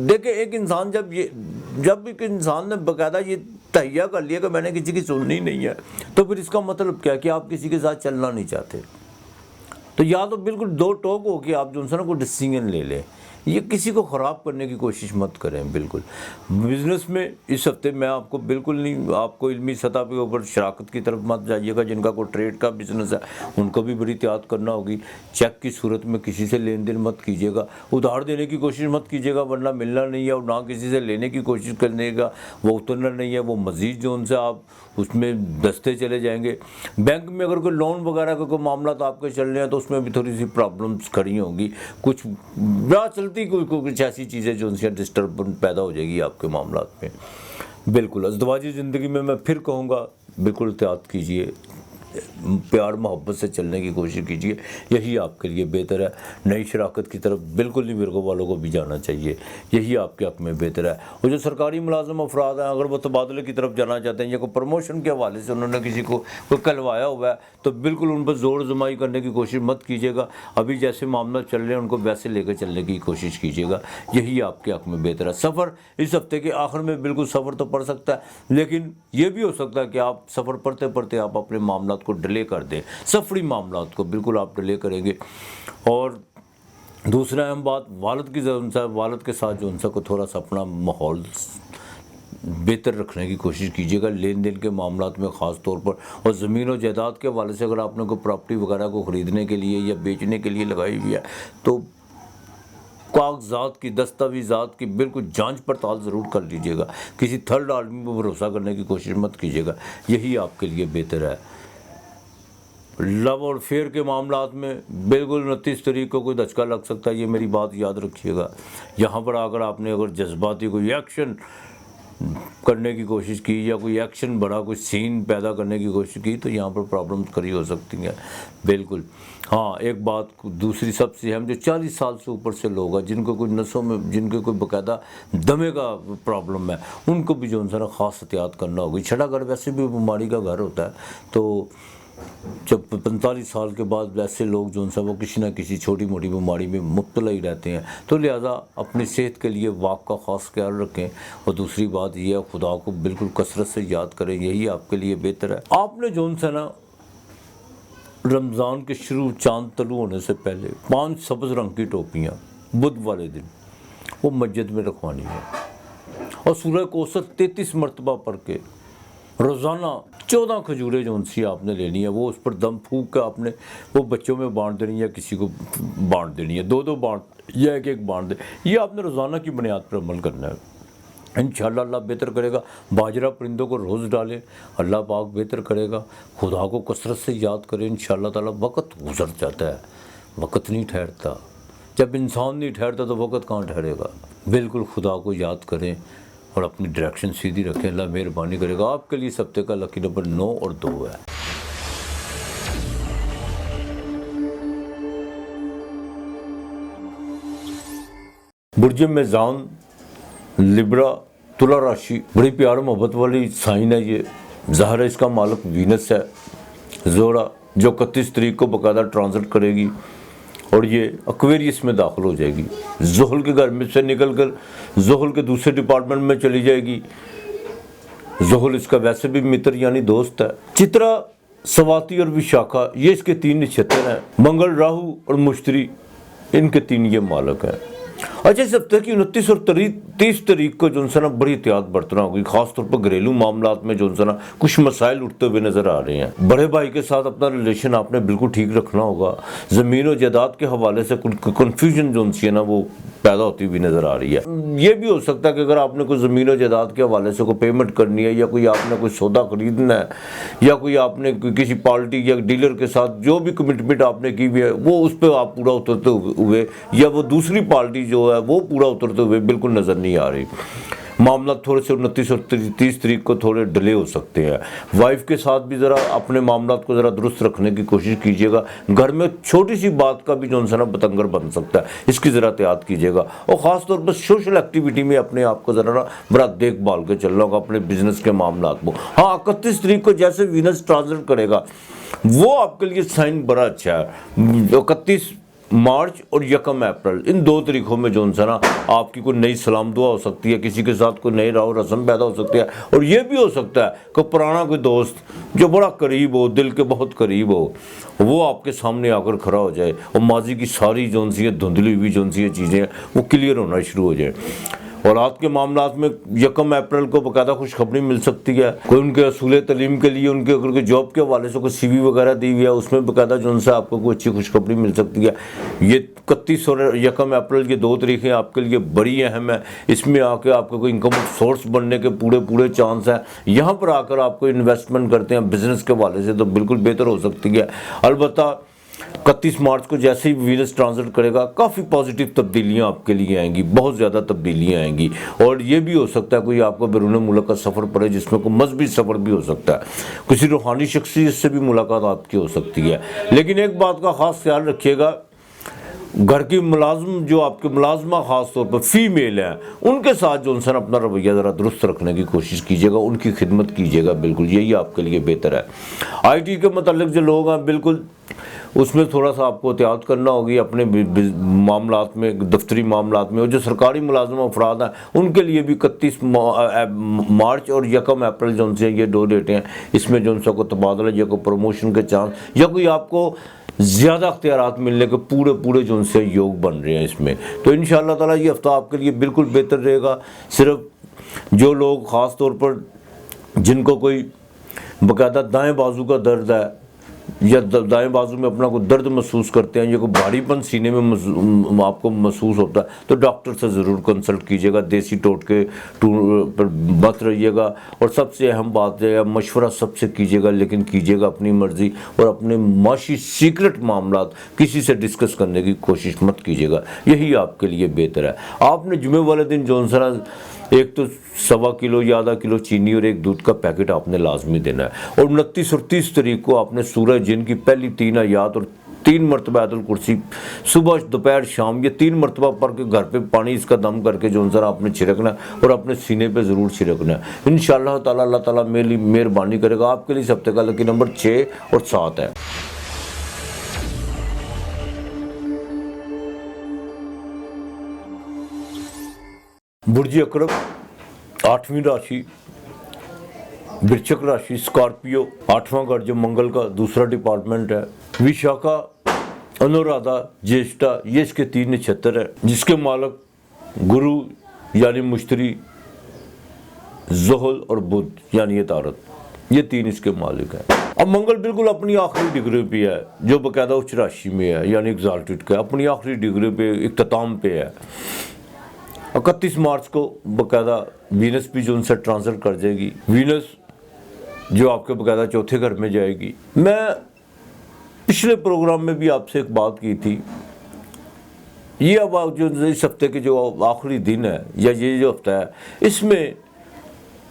देखे, एक इंसान जब एक इंसान ने बाकायदा ये तहैया कर लिया कि मैंने किसी की सुननी नहीं है, तो फिर इसका मतलब क्या कि आप किसी के साथ चलना नहीं चाहते। तो या तो बिल्कुल दो टोक हो कि आप जो है ना कोई डिसीजन ले लें, ये किसी को ख़राब करने की कोशिश मत करें। बिल्कुल बिज़नेस में इस हफ्ते मैं आपको बिल्कुल नहीं, आपको इल्मी सतह पे ऊपर शराकत की तरफ मत जाइएगा। जिनका कोई ट्रेड का बिज़नेस है उनको भी बड़ी एहतियात करना होगी। चेक की सूरत में किसी से लेन देन मत कीजिएगा, उधार देने की कोशिश मत कीजिएगा, वरना मिलना नहीं है, और ना किसी से लेने की कोशिश करने का, वो उतरना नहीं है, वो मज़ीद जो उनसे आप उसमें दस्ते चले जाएंगे। बैंक में अगर कोई लोन वगैरह का कोई मामला तो आपके चल रहे हैं तो उसमें भी थोड़ी सी प्रॉब्लम्स खड़ी होंगी, कुछ बड़ा चलती कुछ ऐसी चीज़ें जो उनसे डिस्टर्ब पैदा हो जाएगी आपके मामलात में। बिल्कुल अज़दवाजी ज़िंदगी में मैं फिर कहूँगा, बिल्कुल एहतियात कीजिए, प्यार मोहब्बत से चलने की कोशिश कीजिए, यही आपके लिए बेहतर है। नई शराकत की तरफ बिल्कुल नहीं बिरगो वालों को भी जाना चाहिए, यही आपके हक़ में बेहतर है। और जो सरकारी मुलाजिम अफराद हैं, अगर वो तबादले की तरफ जाना चाहते हैं या कोई प्रमोशन के हवाले से उन्होंने किसी को कोई कहलवाया हुआ है, तो बिल्कुल उन पर ज़ोर जमाई करने की कोशिश मत कीजिएगा। अभी जैसे मामला चल रहे हैं उनको वैसे लेकर चलने की कोशिश कीजिएगा, यही आपके हक़ में बेहतर है। सफ़र इस हफ्ते के आखिर में बिल्कुल सफ़र तो पड़ सकता है, लेकिन ये भी हो सकता है कि आप सफ़र पढ़ते पढ़ते आप अपने मामला को डिले कर दें, सफरी मामलात को बिल्कुल आप डिले करेंगे। और दूसरा अहम बात, वालिद के साथ जो उनसे को थोड़ा सा अपना माहौल बेहतर रखने की कोशिश कीजिएगा लेन देन के मामलात में ख़ास तौर पर। और ज़मीन और जायदाद के हवाले से अगर आपने कोई प्रॉपर्टी वगैरह को ख़रीदने के लिए या बेचने के लिए लगाई हुई है, तो कागजात की, दस्तावेज़ात की बिल्कुल जांच पड़ताल ज़रूर कर लीजिएगा। किसी थर्ड आदमी पर भरोसा करने की कोशिश मत कीजिएगा, यही आपके लिए बेहतर है। लव और फेयर के मामलात में बिल्कुल 29 तारीख को कोई धचका लग सकता है, ये मेरी बात याद रखिएगा। यहाँ पर आकर आपने अगर जज्बाती कोई एक्शन करने की कोशिश की या कोई एक्शन बड़ा कोई सीन पैदा करने की कोशिश की, तो यहाँ पर प्रॉब्लम्स खड़ी हो सकती हैं। बिल्कुल हाँ, एक बात दूसरी सबसे अहम, जो 40 साल से ऊपर से लोग हैं जिनको कोई नसों में, जिनके कोई बाकायदा दमे का प्रॉब्लम है, उनको भी जो है ख़ास एहतियात करना होगी। छठा घर वैसे भी बीमारी का घर होता है, तो जब 45 साल के बाद वैसे लोग जो उनसे वो किसी न किसी छोटी मोटी बीमारी में मुब्तला ही रहते हैं, तो लिहाजा अपनी सेहत के लिए वाक का ख़ास ख्याल रखें। और दूसरी बात यह है, खुदा को बिल्कुल कसरत से याद करें, यही आपके लिए बेहतर है। आपने जो उनसे ना रमज़ान के शुरू चांद तलू होने से पहले 5 सब्ज़ रंग की टोपियाँ बुध वाले दिन वो मस्जिद में रखवानी है और सूरह कौसर 33 मरतबा पढ़ के रोज़ाना 14 खजूरें जो उनसी आपने लेनी है, वो उस पर दम फूक के आपने वो बच्चों में बांट देनी है, किसी को बांट देनी है, 2-2 बांट या एक बांट दे। ये आपने रोज़ाना की बुनियाद पर अमल करना है। इंशाअल्लाह अल्लाह बेहतर करेगा। बाजरा परिंदों को रोज़ डालें, अल्लाह पाक बेहतर करेगा। खुदा को कसरत से याद करें, इंशाअल्लाह ताला वक्त गुजर जाता है, वक्त नहीं ठहरता। जब इंसान नहीं ठहरता तो वक्त कहाँ ठहरेगा। बिल्कुल खुदा को याद करें और अपनी डायरेक्शन सीधी रखें, अल्लाह मेहरबानी करेगा। आपके लिए इस हफ्ते का लकी नंबर 9 और 2 है। बुर्ज मेज़ान लिब्रा तुला राशि बड़ी प्यार मोहब्बत वाली साइन है। ये ज़ाहिर है इसका मालिक वीनस है, जोड़ा, जो 31 तारीख को बाकायदा ट्रांजिट करेगी और ये एक्वेरियस में दाखिल हो जाएगी। ज़ुहल के घर में से निकल कर ज़ुहल के दूसरे डिपार्टमेंट में चली जाएगी। ज़ुहल इसका वैसे भी मित्र यानी दोस्त है। चित्रा, स्वाति और विशाखा ये इसके 3 नक्षत्र हैं। मंगल, राहु और मुश्तरी इनके 3 ये मालिक हैं। अच्छा, इस हफ्ते की 29 और 30 तारीख को जो ना बड़ी एहतियात बरतना होगी, खासतौर पर घरेलू मामलात में जो ना कुछ मसाइल उठते हुए नजर आ रहे हैं। बड़े भाई के साथ अपना रिलेशन आपने बिल्कुल ठीक रखना होगा। ज़मीन और जायदाद के हवाले से कन्फ्यूजन जो है ना वो पैदा होती हुई नजर आ रही है। ये भी हो सकता है कि अगर आपने कोई ज़मीन और जायदाद के हवाले से कोई पेमेंट करनी है या कोई आपने कोई सौदा खरीदना है या कोई आपने किसी पार्टी या डीलर के साथ जो भी कमिटमेंट आपने की हुई है वो उस पर आप पूरा उतरते हुए या वो दूसरी पार्टी जो है वो पूरा उतरते हुए बिल्कुल नज़र नहीं आ रही। मामला थोड़े से 29 और 30 तारीख को थोड़े डिले हो सकते हैं। वाइफ के साथ भी ज़रा अपने मामला को ज़रा दुरुस्त रखने की कोशिश कीजिएगा। घर में छोटी सी बात का भी जो है ना बतंगर बन सकता है, इसकी ज़रा एहतियात कीजिएगा। और ख़ास तौर पर सोशल एक्टिविटी में अपने आप को ज़रा ना बड़ा देखभाल के चलना होगा, अपने बिजनेस के मामला को। हाँ, 31 तारीख को जैसे वीनस ट्रांजिट करेगा वो आपके लिए साइन बड़ा अच्छा है। 31 मार्च और 1 अप्रैल इन 2 तारीखों में जो है ना आपकी कोई नई सलाम दुआ हो सकती है, किसी के साथ कोई नई राव रस्म पैदा हो सकती है। और ये भी हो सकता है कि पुराना कोई दोस्त जो बड़ा करीब हो, दिल के बहुत करीब हो, वो आपके सामने आकर खड़ा हो जाए और माजी की सारी जो सी धुंधली हुई जो सी चीज़ें हैं वो क्लियर होना शुरू हो जाए। और आज के मामलात में 1 अप्रैल को बाकायदा खुशखबरी मिल सकती है। कोई उनके असूल तलीम के लिए उनके अगर कोई जॉब के हवाले से कोई CV वगैरह दी हुई है उसमें बाकायदा जो उनसे आपको कोई अच्छी खुशखबरी मिल सकती है। ये 31 और 1 अप्रैल ये 2 तारीखें आपके लिए बड़ी अहम है। इसमें आके आपको कोई इनकम सोर्स बनने के पूरे चांस हैं। यहाँ पर आकर आपको इन्वेस्टमेंट करते हैं बिजनेस के हवाले से तो बिल्कुल बेहतर हो सकती है। अलबत्ता 31 मार्च को जैसे ही वीनस ट्रांजिट करेगा काफ़ी पॉजिटिव तब्दीलियां आपके लिए आएंगी, बहुत ज़्यादा तब्दीलियां आएंगी। और ये भी हो सकता है कोई आपको बैरून मुल्क का सफ़र पड़े जिसमें कोई मजहबी सफ़र भी हो सकता है, किसी रूहानी शख्सियत से भी मुलाकात आपकी हो सकती है। लेकिन एक बात का ख़ास ख्याल रखिएगा, घर की मुलाजम जो आपके मुलाजमा ख़ास तौर पर फीमेल हैं उनके साथ जो उनसे अपना रवैया ज़रा दुरुस्त रखने की कोशिश कीजिएगा, उनकी खिदमत कीजिएगा, बिल्कुल यही आपके लिए बेहतर है। IT के मतलब जो लोग हैं बिल्कुल उसमें थोड़ा सा आपको एहतियात करना होगी अपने मामलात में, दफ्तरी मामलात में। और जो सरकारी मुलाजम अफराद हैं उनके लिए भी 31 मार्च और 1 अप्रैल जो उनसे ये 2 डेटें हैं, इसमें जो उनसे को तबादला या कोई प्रमोशन के चांस या कोई आपको ज़्यादा अख्तियारात मिलने के पूरे जो उनसे योग बन रहे हैं इसमें। तो इंशाअल्लाह ताला ये हफ्ता आपके लिए बिल्कुल बेहतर रहेगा। सिर्फ जो लोग ख़ास तौर पर जिनको कोई बाकायदा दाएं बाजू का दर्द है या दाएं बाजू में अपना कोई दर्द महसूस करते हैं या कोई भारीपन सीने में आपको महसूस होता है तो डॉक्टर से ज़रूर कंसल्ट कीजिएगा। देसी टोटके पर मत रहिएगा। और सबसे अहम बात है मशवरा सबसे कीजिएगा, लेकिन कीजिएगा अपनी मर्ज़ी और अपने माशी सीक्रेट मामलात किसी से डिस्कस करने की कोशिश मत कीजिएगा, यही आपके लिए बेहतर है। आपने जुमे वाले दिन जो एक तो 1.25 किलो या आधा किलो चीनी और एक दूध का पैकेट आपने लाजमी देना है। और 29 और 30 तारीख को आपने सूरह जिन की पहली 3 आयात और 3 मरतबा आयतुल कुर्सी सुबह दोपहर शाम ये 3 मरतबा पढ़ के घर पे पानी इसका दम करके जो ज़रा आपने छिड़कना और अपने सीने पे ज़रूर छिड़कना। इंशाअल्लाह ताला अल्लाह ताला मेरी मेहरबानी करेगा। आपके लिए इस हफ्ते का लकी नंबर 6 और 7 है। बुर्ज अकरब 8वीं राशि वृश्चिक राशि स्कॉर्पियो, 8वां घर जो मंगल का दूसरा डिपार्टमेंट है। विशाखा, अनुराधा, ज्येष्ठा, ये इसके 3 नक्षत्र है, जिसके मालक गुरु यानी मुश्तरी, ज़ोहल और बुध यानी ये तारत, ये 3 इसके मालिक है। अब मंगल बिल्कुल अपनी आखिरी डिग्री पे है, जो बकायदा उच्च राशि में है, यानी एग्जाल्टेड का, अपनी आखिरी डिग्री पे इख्तिताम पे है। 31 मार्च को बकायदा वीनस भी जो उनसे ट्रांसफर कर जाएगी, वीनस जो आपके बकायदा चौथे घर में जाएगी। मैं पिछले प्रोग्राम में भी आपसे एक बात की थी, ये अब जो इस हफ्ते के जो आखिरी दिन है या ये जो हफ्ता है, इसमें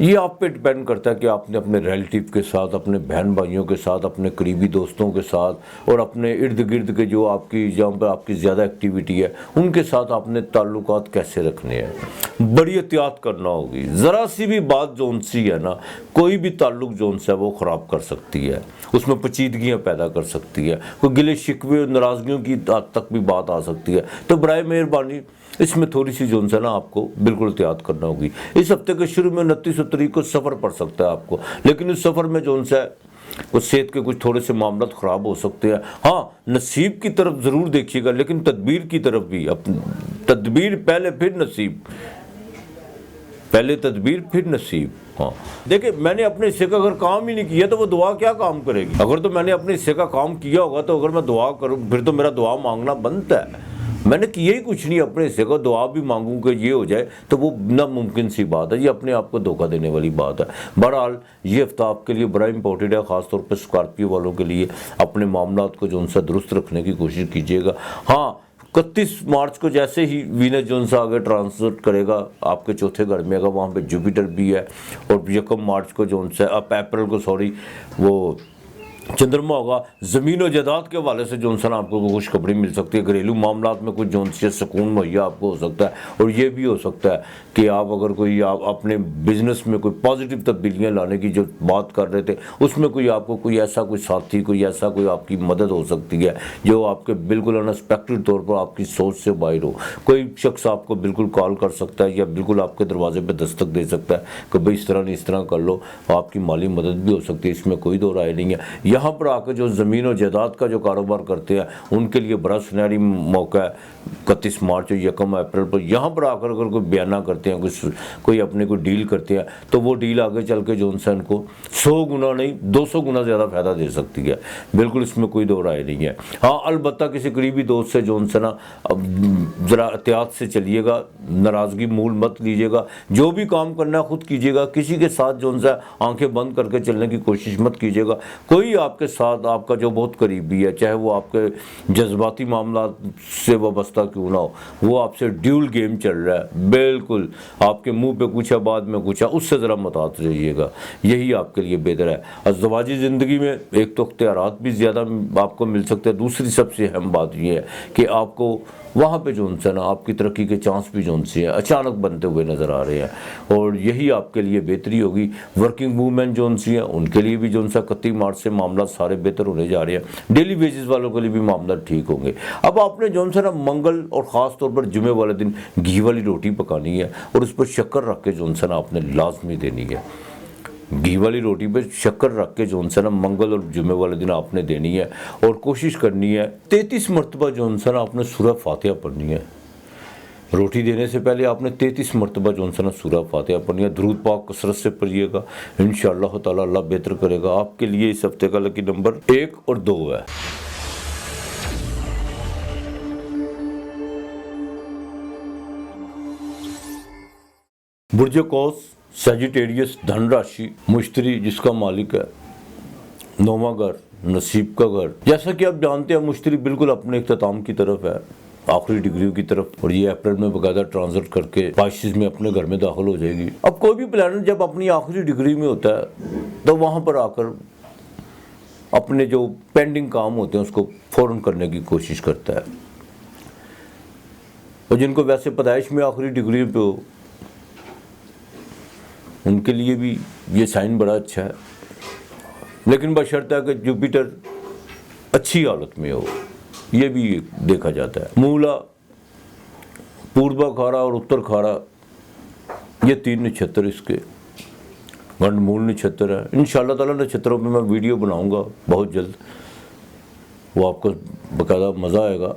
ये आप पे डिपेंड करता है कि आपने अपने रिलेटिव के साथ, अपने बहन भाइयों के साथ, अपने करीबी दोस्तों के साथ और अपने इर्द गिर्द के जो आपकी जहाँ पर आपकी ज़्यादा एक्टिविटी है उनके साथ आपने ताल्लुकात कैसे रखने हैं। बड़ी एहतियात करना होगी। ज़रा सी भी बात जोन सी है ना, कोई भी ताल्लुक जोन सा है वो ख़राब कर सकती है, उसमें पेचीदगियाँ पैदा कर सकती है, कोई गिले शिकवे और नाराज़गियों की हद तक भी बात आ सकती है। तो बराए मेहरबानी इसमें थोड़ी सी जोन सा ना आपको बिल्कुल एहतियात करना होगी। इस हफ्ते के शुरू में 29 तारीख को सफ़र पड़ सकता है आपको, लेकिन उस सफ़र में जोन सा उस सेहत के कुछ थोड़े से मामला ख़राब हो सकते हैं। हाँ, नसीब की तरफ ज़रूर देखिएगा, लेकिन तदबीर की तरफ भी। तदबीर पहले फिर नसीब, पहले तदबीर फिर नसीब। हाँ देखिए, मैंने अपने हिस्से का अगर काम ही नहीं किया तो वो दुआ क्या काम करेगी। अगर तो मैंने अपने हिस्से का काम किया होगा तो अगर मैं दुआ करूँ फिर तो मेरा दुआ मांगना बनता है। मैंने किया ही कुछ नहीं, अपने हिस्से को दुआ भी मांगूं कि ये हो जाए तो वो नामुमकिन सी बात है, ये अपने आप को धोखा देने वाली बात है। बहरहाल ये हफ्ता आपके लिए बड़ा इंपॉर्टेंट है, ख़ासतौर पर स्कॉर्पियो वालों के लिए। अपने मामलात को जो उनसे दुरुस्त रखने की कोशिश कीजिएगा। हाँ, 31 मार्च को जैसे ही वीनस जोन सा आगे ट्रांसफर करेगा आपके चौथे घर में, अगर वहाँ पे जुपिटर भी है, और 1 मार्च को जोन सा अप्रैल को वो चंद्रमा होगा। ज़मीन और जायदाद के हवाले से जोन सा आपको खुशखबरी मिल सकती है। घरेलू मामलात में कुछ जोन से सुकून मुहैया आपको हो सकता है, और ये भी हो सकता है कि आप अगर कोई आप अपने बिजनेस में कोई पॉजिटिव तब्दीलियाँ लाने की जो बात कर रहे थे उसमें कोई आपको कोई ऐसा कोई साथी, कोई ऐसा कोई आपकी मदद हो सकती है जो आपके बिल्कुल अनएक्सपेक्टेड तौर पर आपकी सोच से बाहर हो। कोई शख्स आपको बिल्कुल कॉल कर सकता है या बिल्कुल आपके दरवाजे पर दस्तक दे सकता है कि भाई इस तरह नहीं इस तरह कर लो, आपकी माली मदद भी हो सकती है, इसमें कोई दो राय नहीं है। यहाँ पर आकर जो ज़मीन और जायदाद का जो कारोबार करते हैं उनके लिए बड़ा सुनहरी मौका है 31 मार्च और 1 अप्रैल पर। यहाँ पर आकर अगर कोई बयाना करते हैं, कोई अपने को डील करते हैं, तो वो डील आगे चल के जो उनसे उनको 100 गुना नहीं 200 गुना ज़्यादा फ़ायदा दे सकती है। बिल्कुल इसमें कोई दो राय नहीं है। हाँ, अलबत्ता किसी करीबी दोस्त से जो उनसे ना ज़रा एहतियात से चलिएगा, नाराज़गी मूल मत लीजिएगा। जो भी काम करना है खुद कीजिएगा, किसी के साथ जो उनसे आंखें बंद करके चलने की कोशिश मत कीजिएगा। कोई आपके साथ आपका जो बहुत करीबी है, चाहे वो आपके जज्बाती मामला से वाबस्ता क्यों ना हो, वो आपसे ड्यूल गेम चल रहा है, बिल्कुल आपके मुंह पे कुछ है बाद में कुछ है, उससे ज़रा मुतात रहिएगा, यही आपके लिए बेहतर है। अज़दवाजी ज़िंदगी में एक तो इख्तियारात भी ज़्यादा आपको मिल सकते हैं, दूसरी सबसे अहम बात ये है कि आपको वहाँ पे जो उनसे ना आपकी तरक्की के चांस भी जो उनसे हैं अचानक बनते हुए नज़र आ रहे हैं, और यही आपके लिए बेहतरी होगी। वर्किंग वूमेन जो उनसी हैं उनके लिए भी जो उनसा 31 मार्च से मामला सारे बेहतर होने जा रहे हैं। डेली वेजेस वालों के लिए भी मामला ठीक होंगे। अब आपने जो उनसे ना मंगल और ख़ास तौर पर जुमे वाले दिन घी वाली रोटी पकानी है और उस पर शक्कर रख के जो उनसे ना आपने लाजमी देनी है। घी वाली रोटी पे शक्कर रख के जो उनसे ना मंगल और जुमे वाले दिन आपने देनी है, और कोशिश करनी है 33 मरतबा जो उनसे ना आपने सूरह फातिहा पढ़नी है। रोटी देने से पहले आपने 33 मरतबा जो उनसे ना सूरह फातिहा पढ़नी है। दुरूद पाक कसरत से पढ़िएगा, इंशाअल्लाह ताला अल्लाह बेहतर करेगा आपके लिए। इस हफ्ते का लकी नंबर 1 और 2 है। बुर्ज कौस, सजिटेरियस, धनराशि, मुश्तरी जिसका मालिक है, 9वां घर, नसीब का घर। जैसा कि आप जानते हैं मुश्तरी बिल्कुल अपने इख्तिताम की तरफ है, आखिरी डिग्री की तरफ, और ये अप्रैल में बकायदा ट्रांसफर करके 22 में अपने घर में दाखिल हो जाएगी। अब कोई भी प्लैनेट जब अपनी आखिरी डिग्री में होता है तो वहाँ पर आकर अपने जो पेंडिंग काम होते हैं उसको फ़ौरन करने की कोशिश करता है। और जिनको वैसे पैदाइश में आखिरी डिग्री पे हो उनके लिए भी ये साइन बड़ा अच्छा है, लेकिन बशर्ते कि जुपिटर अच्छी हालत में हो, ये भी देखा जाता है। मूला, पूर्वा खारा और उत्तर खारा ये 3 नक्षत्र इसके। गंडमूल नक्षत्र है। इंशाल्लाह ताला नक्षत्रों पे मैं वीडियो बनाऊंगा बहुत जल्द, वो आपको बकायदा मज़ा आएगा।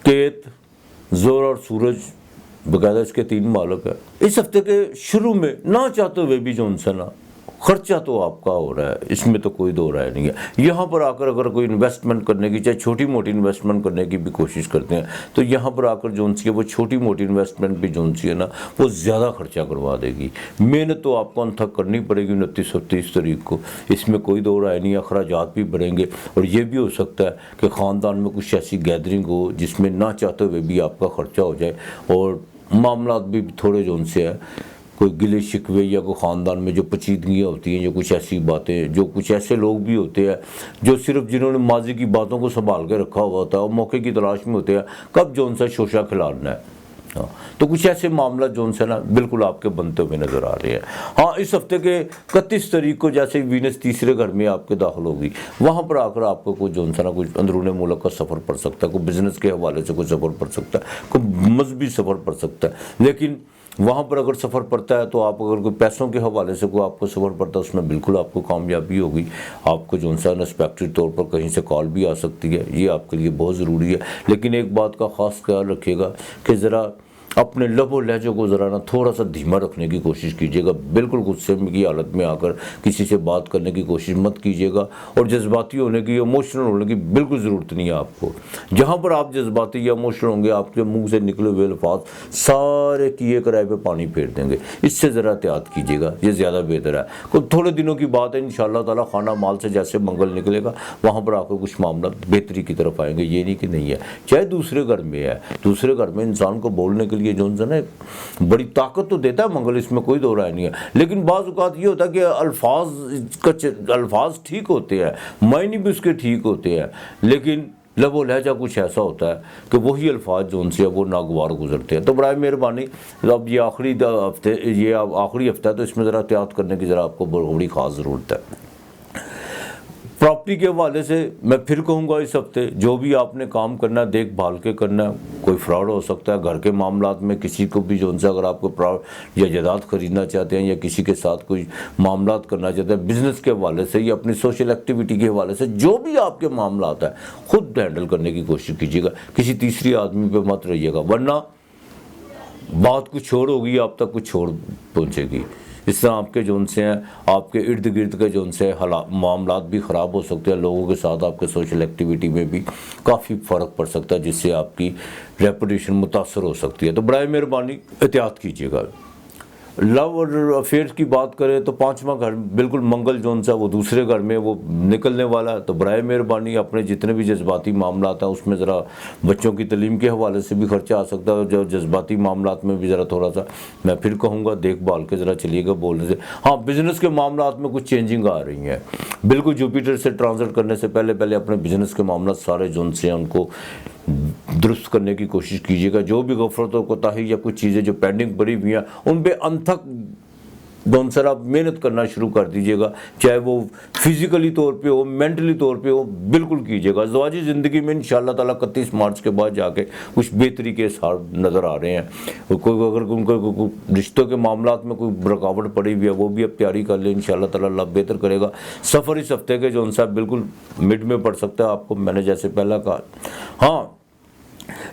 केत, जोर और सूरज बकायदा इसके 3 मालक है। इस हफ्ते के शुरू में ना चाहते हुए भी जो उनसे ना खर्चा तो आपका हो रहा है, इसमें तो कोई दो राय नहीं है। यहाँ पर आकर अगर कोई इन्वेस्टमेंट करने की, चाहे छोटी मोटी इन्वेस्टमेंट करने की भी कोशिश करते हैं, तो यहाँ पर आकर जो उनसी है वो छोटी मोटी इन्वेस्टमेंट भी जो उनसी है ना वो ज़्यादा खर्चा करवा देगी। मेहनत तो आपको अनथक करनी पड़ेगी 29 और 30 तारीख को, इसमें कोई दो राय नहीं है। अखराजात भी बढ़ेंगे और ये भी हो सकता है कि ख़ानदान में कुछ ऐसी गैदरिंग हो जिसमें ना चाहते हुए भी आपका खर्चा हो जाए और मामला भी थोड़े जो उनसे है, कोई गिले शिकवे या कोई ख़ानदान में जो पेचीदगियाँ होती हैं, जो कुछ ऐसी बातें, जो कुछ ऐसे लोग भी होते हैं जो सिर्फ जिन्होंने माजी की बातों को संभाल के रखा हुआ होता है और मौके की तलाश में होते हैं कब जो उनसे शोशा खिलाना है। हाँ, तो कुछ ऐसे मामला जो उनसे ना बिल्कुल आपके बनते हुए नज़र आ रहे हैं। हाँ, इस हफ्ते के 31 तारीख को जैसे वीनस तीसरे घर में आपके दाखिल होगी, वहाँ पर आकर आपको कोई जो उनसे ना कुछ अंदरूनी मुल्क का सफ़र पड़ सकता है, कोई बिज़नेस के हवाले से कोई सफ़र पड़ सकता है, कोई मजहबी सफ़र पड़ सकता है। लेकिन वहाँ पर अगर सफ़र पड़ता है तो आप अगर कोई पैसों के हवाले से कोई आपको सफ़र पड़ता है उसमें बिल्कुल आपको कामयाबी होगी। आपको जो सा अनएक्सपेक्टेड तौर पर कहीं से कॉल भी आ सकती है, ये आपके लिए बहुत ज़रूरी है। लेकिन एक बात का ख़ास ख्याल रखिएगा कि ज़रा अपने लब और लहजों को ज़रा ना थोड़ा सा धीमा रखने की कोशिश कीजिएगा। बिल्कुल गुस्से की हालत में आकर किसी से बात करने की कोशिश मत कीजिएगा और जज्बाती होने की, इमोशनल होने की बिल्कुल ज़रूरत नहीं है आपको। जहाँ पर आप जज्बाती या इमोशनल होंगे, आपके मुंह से निकले हुए अल्फाज सारे किए कराए पे पानी फेर देंगे। इससे ज़रा एहतियात कीजिएगा, ये ज़्यादा बेहतर है। कोई थोड़े दिनों की बात है, इंशाअल्लाह ताला खाना माल से जैसे मंगल निकलेगा वहाँ पर आकर कुछ मामला बेहतरी की तरफ आएंगे। ये नहीं कि नहीं है, चाहे दूसरे घर में है, दूसरे घर में इंसान को बोलने के लिए जो है बड़ी ताकत तो देता है मंगल, इसमें कोई दो राय नहीं है। लेकिन बाज़ औक़ात ये होता है कि अल्फाज ठीक होते हैं, मायने भी उसके ठीक होते हैं, लेकिन लब लहजा कुछ ऐसा होता है कि वही अल्फाज जो उनसे है वो नागवार गुजरते हैं। तो बड़ा मेहरबानी, अब ये आखिरी हफ्ते, ये आखिरी हफ्ता है तो इसमें ज़रा एहतियात करने की ज़रा आपको बड़ी ख़ास ज़रूरत है। प्रॉपर्टी के हवाले से मैं फिर कहूँगा, इस हफ्ते जो भी आपने काम करना है देखभाल के करना है। कोई फ्रॉड हो सकता है घर के मामलात में, किसी को भी जो उनसे अगर आपको प्रॉपर्टी या जायदाद खरीदना चाहते हैं या किसी के साथ कोई मामलात करना चाहते हैं बिज़नेस के हवाले से या अपनी सोशल एक्टिविटी के हवाले से, जो भी आपके मामलात है खुद हैंडल करने की कोशिश कीजिएगा, किसी तीसरी आदमी पर मत रहिएगा, वरना बात कुछ और होगी, आप तक कुछ और पहुँचेगी। इस तरह आपके जो उनसे हैं, आपके इर्द गिर्द के जो उनसे मामलात भी ख़राब हो सकते हैं, लोगों के साथ आपके सोशल एक्टिविटी में भी काफ़ी फ़र्क पड़ सकता है, जिससे आपकी रेपुटेशन मुतासर हो सकती है। तो बराए मेहरबानी एहतियात कीजिएगा। लव और अफेयर्स की बात करें तो 5वां घर बिल्कुल मंगल जोन सा वो दूसरे घर में वो निकलने वाला है। तो बराए मेहरबानी अपने जितने भी जज्बाती मामला हैं उसमें ज़रा बच्चों की तालीम के हवाले से भी खर्चा आ सकता है, जो जज्बाती मामला में भी ज़रा थोड़ा सा मैं फिर कहूँगा देखभाल के ज़रा चलिएगा बोलने से। हाँ, बिज़नेस के मामला में कुछ चेंजिंग आ रही हैं, बिल्कुल जुपिटर से ट्रांजिट करने से पहले अपने बिज़नेस के मामला सारे जोन से हैं उनको दुरुस्त करने की कोशिश कीजिएगा। जो भी गफलत और कोताही या कुछ चीज़ें जो पेंडिंग पड़ी हुई हैं उन पे अनथक दोनों आप मेहनत करना शुरू कर दीजिएगा, चाहे वो फिज़िकली तौर पे हो, मेंटली तौर पे हो, बिल्कुल कीजिएगा। ज़वाजी ज़िंदगी में इंशाअल्लाह ताला 31 मार्च के बाद जाके कुछ बेहतरी के सार नज़र आ रहे हैं। कोई अगर उनको रिश्तों के मामलात में कोई रुकावट पड़ी हुई है वो भी अब तैयारी कर ले, इंशाअल्लाह ताला अल्लाह बेहतर करेगा। सफ़र इस हफ्ते के जो उनसा बिल्कुल मिड में पड़ सकता है आपको, मैंने जैसे पहला कहा। हाँ,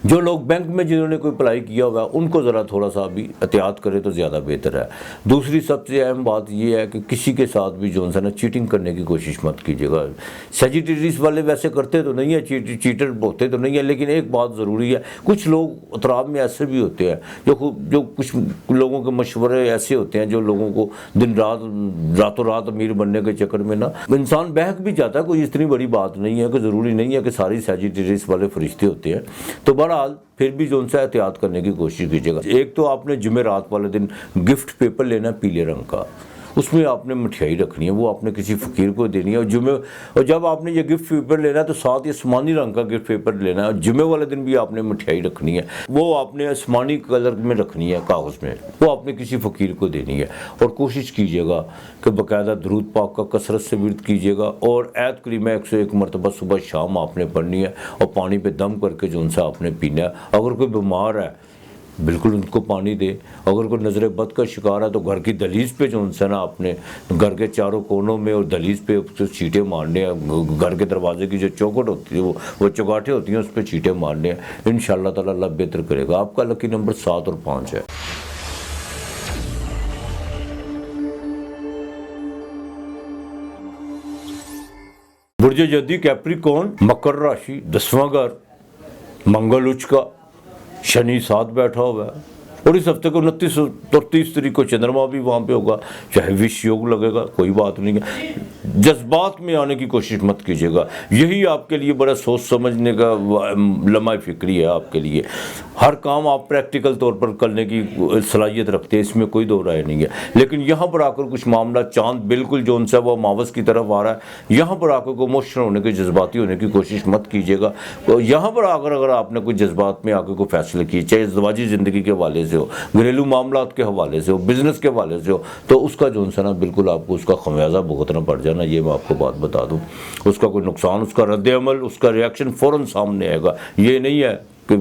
जो लोग बैंक में जिन्होंने कोई अप्लाई किया हुआ है उनको ज़रा थोड़ा सा अभी एहतियात करें तो ज़्यादा बेहतर है। दूसरी सबसे अहम बात यह है कि किसी के साथ भी जो है ना चीटिंग करने की कोशिश मत कीजिएगा। सेजिटेरियस वाले वैसे करते तो नहीं है, चीटर होते तो नहीं है, लेकिन एक बात ज़रूरी है, कुछ लोग अतराब में ऐसे भी होते हैं जो कुछ लोगों के मशवरे ऐसे होते हैं जो लोगों को दिन रात रातों रात अमीर बनने के चक्कर में ना इंसान बहक भी जाता है। कोई इतनी बड़ी बात नहीं है कि ज़रूरी नहीं है कि सारी सेजिटेरियस वाले फरिश्ते होते हैं। तो बहरहाल फिर भी जो उनसे एहतियात करने की कोशिश कीजिएगा। एक तो आपने जुमेरात वाले दिन गिफ्ट पेपर लेना है पीले रंग का, उसमें आपने मिठाई रखनी है, वो आपने किसी फ़कीर को देनी है। और जब आपने ये गिफ्ट पेपर लेना है तो साथ ही आसमानी रंग का गिफ्ट पेपर लेना है। और जुमे वाले दिन भी आपने मिठाई रखनी है, वो आपने आसमानी कलर में रखनी है कागज़ में, वो आपने किसी फ़कीर को देनी है। और कोशिश कीजिएगा कि बाकायदा दरूद पाक का कसरत से विर्द कीजिएगा और ऐत करीमा 101 मरतबा सुबह शाम आपने पढ़नी है और पानी पे दम करके जो उनसे आपने पीना है। अगर कोई बीमार है बिल्कुल उनको पानी दे। अगर कोई नज़र बद का शिकार है तो घर की दहलीज पे जो उनसे ना अपने घर के चारों कोनों में और दहलीज पे तो चीटे मारने हैं। घर के दरवाजे की जो चौखट होती है वो चौगाठे होती हैं उस पर चीटे मारने हैं। इंशाअल्लाह ताला अल्लाह बेहतर करेगा। आपका लकी नंबर 7 और 5 है। बुर्ज जदी कैप्रिकॉर्न मकर राशि 10वां घर, मंगल उच्च का, शनि साथ बैठा हुआ है और इस हफ्ते को 29 और 30 तारीख को चंद्रमा भी वहाँ पे होगा। चाहे विष योग लगेगा कोई बात नहीं है। जज्बात में आने की कोशिश मत कीजिएगा। यही आपके लिए बड़ा सोच समझने का लम्हा फिक्री है। आपके लिए हर काम आप प्रैक्टिकल तौर पर करने की सलाहियत रखते हैं, इसमें कोई दो राय नहीं है। लेकिन यहाँ पर आकर कुछ मामला चांद बिल्कुल जो उनसे वो मावस की तरफ आ रहा है, यहाँ पर आकर को इमोशनल होने की, जज्बाती होने की कोशिश मत कीजिएगा। तो यहाँ पर आकर अगर आपने कोई जज्बात में आकर को फैसले किए, चाहे ज़वाजी ज़िंदगी के हवाले से हो, घरेलू मामलात के हवाले से हो, बिजनेस के हवाले से हो, तो उसका जो है ना बिल्कुल आपको उसका खमियाजा भुगतना पड़ जाना। ये मैं आपको बात बता दूं। उसका कोई नुकसान, उसका रद्द-ए-अमल, उसका रिएक्शन फ़ौरन सामने आएगा। ये नहीं है कि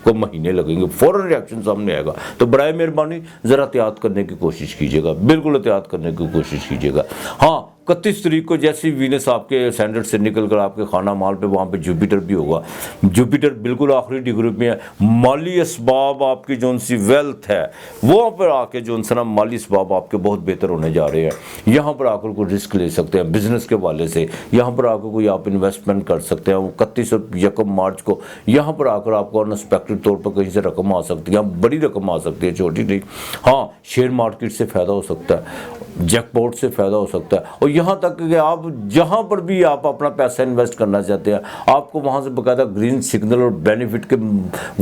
को महीने लगेंगे, फ़ौरन रिएक्शन सामने आएगा। तो बराए मेहरबानी ज़रा एहतियात करने की कोशिश कीजिएगा, बिल्कुल एहतियात करने की कोशिश कीजिएगा। हाँ, 31 तारीख को जैसे वीनस आपके असेंडेंट से निकलकर आपके खाना माल पे वहाँ पे जुपिटर भी होगा। जुपिटर बिल्कुल आखिरी डिग्री में है। माली असबाब आपकी जो सी वेल्थ है वहाँ पर आके जो ना माली असबाब आपके बहुत बेहतर होने जा रहे हैं। यहाँ पर आकर कोई रिस्क ले सकते हैं बिजनेस के वाले से, यहाँ पर आकर कोई आप इन्वेस्टमेंट कर सकते हैं। 31 और 1 मार्च को यहाँ पर आकर आपको अनएक्सपेक्टेड तौर पर कहीं से रकम आ सकती है, बड़ी रकम आ सकती है, छोटी नहीं। हाँ, शेयर मार्केट से फ़ायदा हो सकता है, जैकपॉट से फ़ायदा हो सकता है। और यहाँ तक कि आप जहाँ पर भी आप अपना पैसा इन्वेस्ट करना चाहते हैं, आपको वहाँ से बकायदा ग्रीन सिग्नल और बेनिफिट के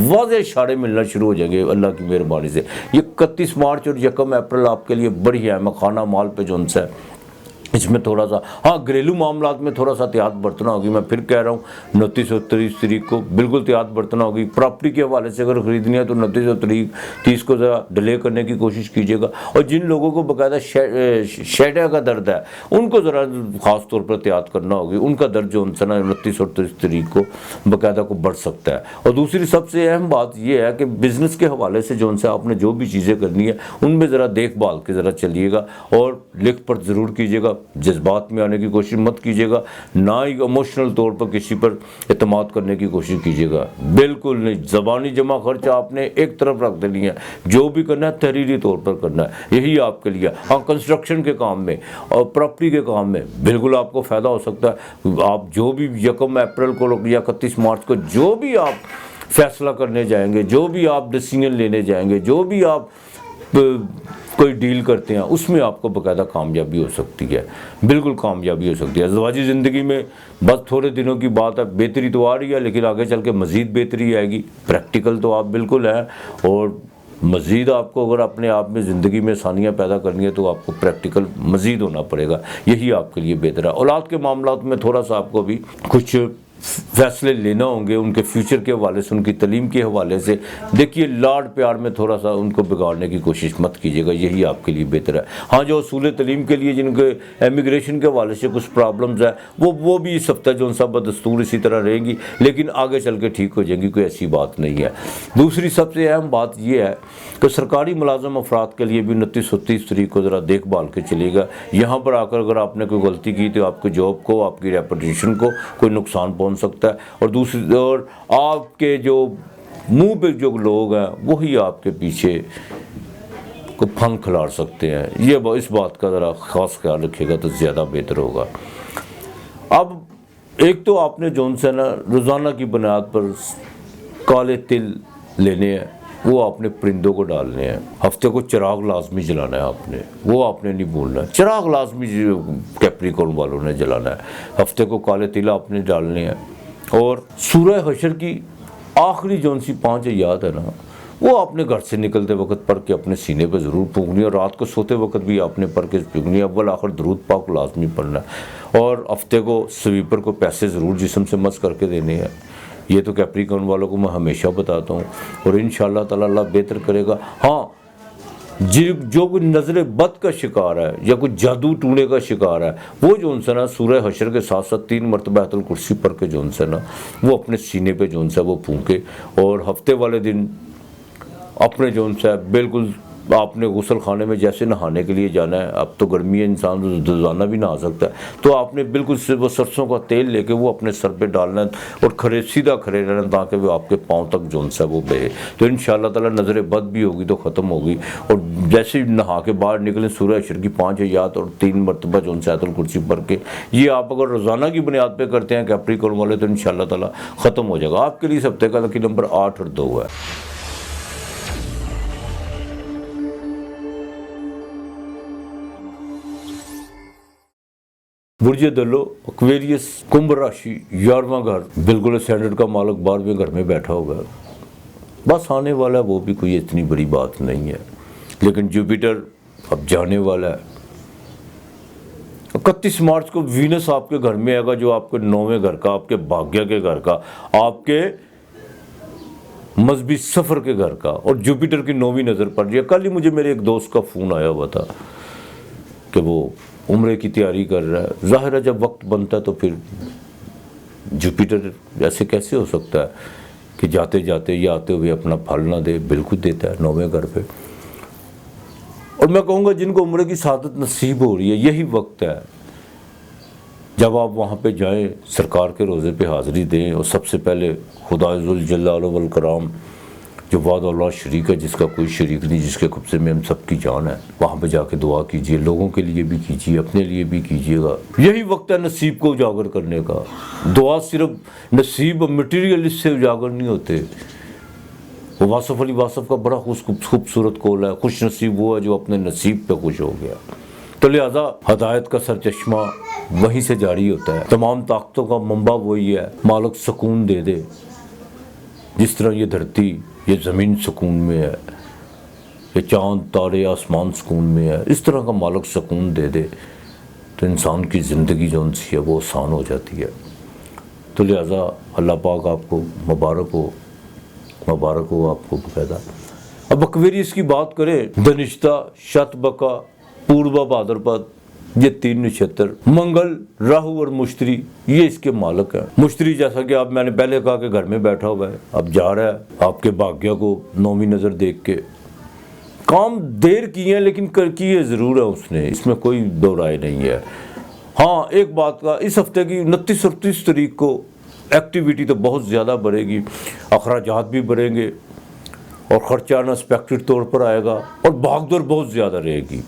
वाज़ेह इशारे मिलना शुरू हो जाएंगे अल्लाह की मेहरबानी से। ये 31 मार्च और 1 अप्रैल आपके लिए बढ़िया है। मखाना माल पे जो है इसमें थोड़ा सा, हाँ, घरेलू मामलात में थोड़ा सा एहतियात बरतना होगी। मैं फिर कह रहा हूँ 29 और 30 तारीख को बिल्कुल एहतियात बरतना होगी। प्रॉपर्टी के हवाले से अगर ख़रीदनी है तो 29 और 30 को ज़रा डिले करने की कोशिश कीजिएगा। और जिन लोगों को बाकायदा शेडा का दर्द है उनको ज़रा ख़ास तौर पर एहतियात करना होगी। उनका दर्द जो उनसे ना 29 और 30 तारीख को बाकायदा को बढ़ सकता है। और दूसरी सबसे अहम बात यह है कि बिज़नेस के हवाले से जो उनसे आपने जो भी चीज़ें करनी है उनमें ज़रा देखभाल के ज़रा चलिएगा और लिख पर ज़रूर कीजिएगा। जज्बात में आने की कोशिश मत कीजिएगा, ना ही इमोशनल तौर पर किसी पर एतमाद करने की कोशिश कीजिएगा, बिल्कुल नहीं। ज़बानी जमा खर्चा आपने एक तरफ रख देनी है, जो भी करना है तहरीरी तौर पर करना है, यही आपके लिए। हाँ, कंस्ट्रक्शन के काम में और प्रॉपर्टी के काम में बिल्कुल आपको फ़ायदा हो सकता है। आप जो भी 1 अप्रैल को या 31 मार्च को जो भी आप फैसला करने जाएंगे, जो भी आप डिसीजन लेने जाएंगे, जो भी आप कोई डील करते हैं, उसमें आपको बाकायदा कामयाबी हो सकती है, बिल्कुल कामयाबी हो सकती है। ज़वाजी ज़िंदगी में बस थोड़े दिनों की बात है, बेहतरी तो आ रही है लेकिन आगे चल के मज़ीद बेहतरी आएगी। प्रैक्टिकल तो आप बिल्कुल हैं और मज़ीद आपको अगर अपने आप में ज़िंदगी में आसानियाँ पैदा करनी है तो आपको प्रैक्टिकल मज़ीद होना पड़ेगा, यही आपके लिए बेहतर है। औलाद के मामलात में थोड़ा सा आपको भी कुछ फैसले लेना होंगे उनके फ्यूचर के हवाले से, उनकी तलीम के हवाले से। देखिए, लाड प्यार में थोड़ा सा उनको बिगाड़ने की कोशिश मत कीजिएगा, यही आपके लिए बेहतर है। हाँ, जो असूल तलीम के लिए जिनके एमिग्रेशन के हवाले से कुछ प्रॉब्लम्स है वो भी इस हफ्ते जो सब बदस्तूर इसी तरह रहेंगी, लेकिन आगे चल के ठीक हो जाएंगी, कोई ऐसी बात नहीं है। दूसरी सबसे अहम बात यह है कि सरकारी मुलाजम अफराद के लिए भी 29 और 30 तारीख को ज़रा देखभाल के चलेगा। यहाँ पर आकर अगर आपने कोई गलती की तो आपकी जॉब को, आपकी रेपुटेशन को कोई नुकसान पहुँच सकता है। और दूसरी ओर आपके जो मुंह पे जो लोग हैं वही आपके पीछे को फंग खिलाड़ सकते हैं। ये इस बात का ज़रा ख़ास ख्याल रखिएगा तो ज़्यादा बेहतर होगा। अब एक तो आपने जोन से ना रोज़ाना की बुनियाद पर काले तिल लेने हैं, वो आपने परिंदों को डालने हैं। हफ्ते को चिराग लाजमी जलाना है आपने, वो आपने नहीं भूलना है। चिराग लाजमी कैप्रिकॉर्न वालों ने जलाना है। हफ्ते को काले तिल आपने डालने हैं। और सूरह हशर की आखिरी जौन सी 5 याद है ना, वो आपने घर से निकलते वक्त पढ़ के अपने सीने पे ज़रूर फूंकनी है। और रात को सोते वक्त भी आपने पढ़ के फूंकनी है। अव्वल आखिर दरूद पाक लाजमी पढ़ना है। और हफ्ते को स्वीपर को पैसे ज़रूर जिस्म से मस करके देने हैं। ये तो कैप्रिकॉर्न वालों को मैं हमेशा बताता हूँ और इंशाअल्लाह ताला अल्लाह बेहतर करेगा। हाँ, जो कोई नज़र बद का शिकार है या कोई जादू टूने का शिकार है, वो जो उनसे ना सूरह हशर के साथ साथ 3 मरतबा आयतुल कुर्सी पढ़ के जो उनसे ना वो अपने सीने पे जो उनसे वो फूंके। और हफ्ते वाले दिन अपने जो सा बिल्कुल आपने गुसल खाने में जैसे नहाने के लिए जाना है, अब तो गर्मी है, इंसान रोज़ाना भी नहा सकता है, तो आपने बिल्कुल से वो सरसों का तेल लेके वो अपने सर पे डालना है और खड़े सीधा खड़े रहना ताकि वो आपके पाँव तक जो सा वो बहे। तो इंशाअल्लाह ताला नज़र बद भी होगी तो ख़त्म होगी। और जैसे ही नहा के बाहर निकलें सूरह अशर की 5 आयत और 3 मरतबा जो सा आयतुल कुर्सी पढ़ के, ये आप अगर रोज़ाना की बुनियाद पर करते हैं कैप्रिकॉर्न वाले, तो इंशाअल्लाह ताला ख़त्म हो जाएगा। आपके लिए इस हफ्ते का लकी नंबर 8 और 2 है। बुर्ज दलो एक्वेरियस कुंभ राशि 11वां घर, बिल्कुल स्टैंडर्ड का मालक 12वें घर में बैठा होगा। बस आने वाला है, वो भी कोई इतनी बड़ी बात नहीं है, लेकिन जुपिटर अब जाने वाला है। 31 मार्च को वीनस आपके घर में आएगा, जो आपके 9वें घर का, आपके भाग्य के घर का, आपके मजहबी सफ़र के घर का, और जुपिटर की 9वीं नज़र पड़ रही है। कल ही मुझे मेरे एक दोस्त का फ़ोन आया हुआ था कि वो उम्रे की तैयारी कर रहा है। ज़ाहिर है जब वक्त बनता है तो फिर जुपिटर ऐसे कैसे हो सकता है कि जाते जाते या आते हुए अपना फल ना दे, बिल्कुल देता है 9वें घर पे। और मैं कहूँगा जिनको उम्रे की सादत नसीब हो रही है, यही वक्त है जब आप वहाँ पे जाएं, सरकार के रोज़े पे हाज़िरी दें, और सबसे पहले खुदाजुल जलाल वल कराम जो वादउल्लाह शरीक है, जिसका कोई शरीक नहीं, जिसके कब्ज़े में हम सबकी जान है, वहाँ पे जाके दुआ कीजिए, लोगों के लिए भी कीजिए, अपने लिए भी कीजिएगा। यही वक्त है नसीब को उजागर करने का। दुआ सिर्फ नसीब मटीरियल इससे उजागर नहीं होते। वो वासफ़ अली वासफ़ का बड़ा खूबसूरत कौल है, खुश नसीब वो है जो अपने नसीब पे खुश हो गया। तो लिहाजा हदायत का सरचश्मा वहीं से जारी होता है। तमाम ताकतों का मंबा वही है। मालिक सुकून दे दे, जिस तरह ये धरती, ये ज़मीन सुकून में है, ये चाँद तारे आसमान सुकून में है, इस तरह का मालिक सुकून दे दे तो इंसान की ज़िंदगी जो उनसी है वो आसान हो जाती है। तो लिहाजा अल्लाह पाक आपको मुबारक हो आपको बकायदा। अब एक्वेरियस की बात करें, धनिष्ठा, शतबका, पूर्वा भाद्रपद, ये 3 नक्षत्र, मंगल, राहु और मुश्तरी, ये इसके मालक हैं। मुश्तरी जैसा कि आप मैंने पहले कहा कि घर में बैठा हुआ है, अब जा रहा है आपके भाग्य को 9वीं नज़र देख के। काम देर किए हैं लेकिन कर किए ज़रूर है उसने, इसमें कोई दो राय नहीं है। हाँ, एक बात का, इस हफ्ते की 29 और 30 तारीख को एक्टिविटी तो बहुत ज़्यादा बढ़ेगी, अखराजात भी बढ़ेंगे और ख़र्चा अनएक्सपेक्टेड तौर पर आएगा और भागदौड़ बहुत ज़्यादा रहेगी।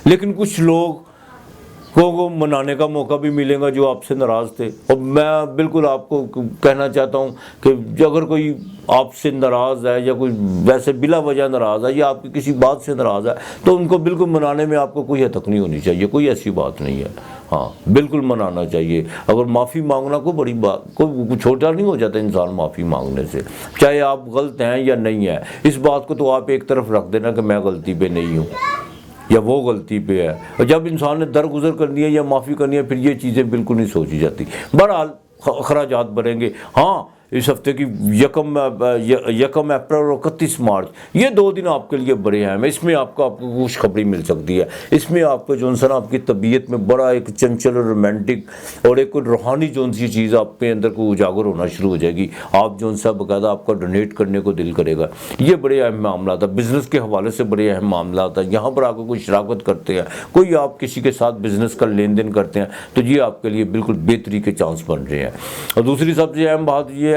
लेकिन कुछ लोग को मनाने का मौका भी मिलेगा जो आपसे नाराज़ थे। और मैं बिल्कुल आपको कहना चाहता हूँ कि अगर कोई आपसे नाराज़ है या कोई वैसे बिला वजह नाराज़ है या आपकी किसी बात से नाराज़ है, तो उनको बिल्कुल मनाने में आपको कोई हतक नहीं होनी चाहिए, कोई ऐसी बात नहीं है। हाँ, बिल्कुल मनाना चाहिए। अगर माफ़ी मांगना कोई बड़ी बात, कोई छोटा नहीं हो जाता इंसान माफ़ी मांगने से, चाहे आप गलत हैं या नहीं है। इस बात को तो आप एक तरफ रख देना कि मैं गलती पे नहीं हूँ या वो गलती पे है। और जब इंसान ने दरगुजर करनी है या माफ़ी करनी है, फिर ये चीज़ें बिल्कुल नहीं सोची जाती। बहरहाल अखराजात बढ़ेंगे। हाँ, इस हफ्ते की यकम अप्रैल और 31 मार्च, ये 2 दिन आपके लिए बड़े अहम है। इसमें आपको खुशखबरी मिल सकती है। इसमें आपको जो है ना, आपकी तबीयत में बड़ा एक चंचल और रोमांटिक और एक रूहानी जो सी चीज़ आपके अंदर को उजागर होना शुरू हो जाएगी। आप जो सा बाकायदा आपका डोनेट करने को दिल करेगा। ये बड़े अहम मामला था, बिज़नेस के हवाले से बड़े अहम मामला था। यहाँ पर आकर कोई शराकत करते हैं, कोई आप किसी के साथ बिज़नेस का लेन देन करते हैं, तो ये आपके लिए बिल्कुल बेहतरी के चांस बन रहे हैं। और दूसरी सबसे अहम बात ये है,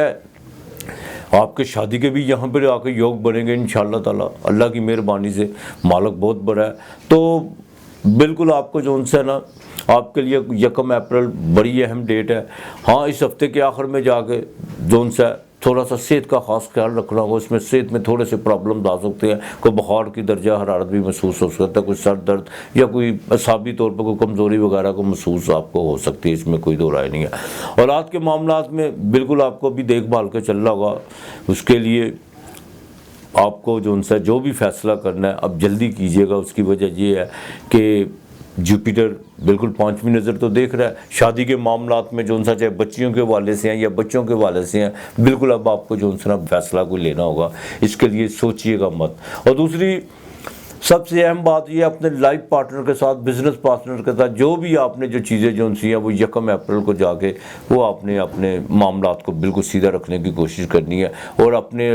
आपके शादी के भी यहाँ पर आकर योग बनेंगे इंशाअल्लाह ताला। अल्लाह की मेहरबानी से मालिक बहुत बड़ा है। तो बिल्कुल आपको जो उनसे ना, आपके लिए यकम अप्रैल बड़ी अहम डेट है। हाँ, इस हफ्ते के आखिर में जाके जो उनसे थोड़ा सा सेहत का ख़ास ख्याल रखना होगा। इसमें सेहत में थोड़े से प्रॉब्लम आ सकते हैं, कोई बुखार की दर्जा हरारत भी महसूस हो सकता है, कोई सर दर्द या कोई असाबी तौर पर कोई कमज़ोरी वगैरह को महसूस आपको हो सकती है, इसमें कोई दो राय नहीं है। और आज के मामलात में बिल्कुल आपको भी देखभाल के चलना होगा। उसके लिए आपको जो उनसे जो भी फैसला करना है अब जल्दी कीजिएगा। उसकी वजह ये है कि जुपिटर बिल्कुल 5वीं नज़र तो देख रहा है। शादी के मामलात में जो उनसा चाहे बच्चियों के हवाले से हैं या बच्चों के हवाले से हैं, बिल्कुल अब आपको जो उनसे फैसला कोई लेना होगा, इसके लिए सोचिएगा मत। और दूसरी सबसे अहम बात यह अपने लाइफ पार्टनर के साथ, बिजनेस पार्टनर के साथ जो भी आपने जो चीज़ें जो सी हैं वो 1 अप्रैल को जाके वो आपने अपने मामलात को बिल्कुल सीधा रखने की कोशिश करनी है और अपने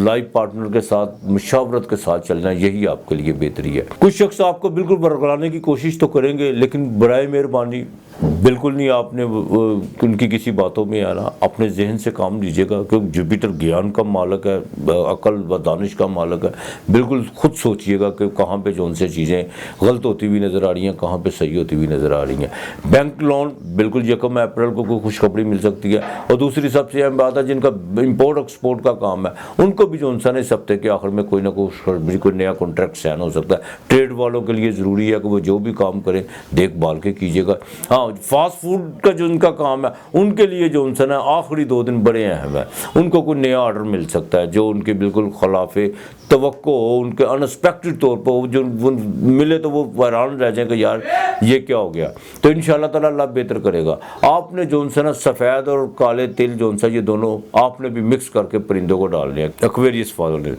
लाइफ पार्टनर के साथ मुशावरत के साथ चलना, यही आपके लिए बेहतरी है। कुछ शख्स आपको बिल्कुल बरगलाने की कोशिश तो करेंगे, लेकिन बराए मेहरबानी बिल्कुल नहीं आपने उनकी किसी बातों में आना, अपने जहन से काम लीजिएगा क्योंकि जुपिटर ज्ञान का मालक है, अकल व दानिश का मालक है। बिल्कुल खुद सोचिएगा कि कहाँ पे जो उनसे चीज़ें गलत होती हुई नज़र आ रही हैं, कहाँ पे सही होती हुई नज़र आ रही हैं। बैंक लोन बिल्कुल 1 अप्रैल को कोई खुशखबरी मिल सकती है। और दूसरी सबसे अहम बात है जिनका इम्पोर्ट एक्सपोर्ट का काम है उनको भी जो उनसा इस हफ्ते के आखिर में कोई ना कोई खुशखबरी, कोई नया कॉन्ट्रैक्ट साइन हो सकता है। ट्रेड वालों के लिए ज़रूरी है कि वो जो भी काम करें देखभाल के कीजिएगा। हाँ, फास्ट फूड का जो उनका काम है उनके लिए जो उनसे ना आखिरी 2 दिन बड़े अहम है। उनको कोई नया ऑर्डर मिल सकता है जो उनके बिल्कुल खिलाफे तवक्को हो, उनके अनएक्सपेक्टेड तौर पर हो, जो मिले तो वो हैरान रह जाए कि यार ये क्या हो गया। तो इंशाल्लाह ताला अल्लाह बेहतर करेगा। आपने जो उनसे ना सफ़ेद और काले तिल जो उनसा ये दोनों आपने भी मिक्स करके परिंदों को डाल लिया एक्वेरियस फॉलो ने।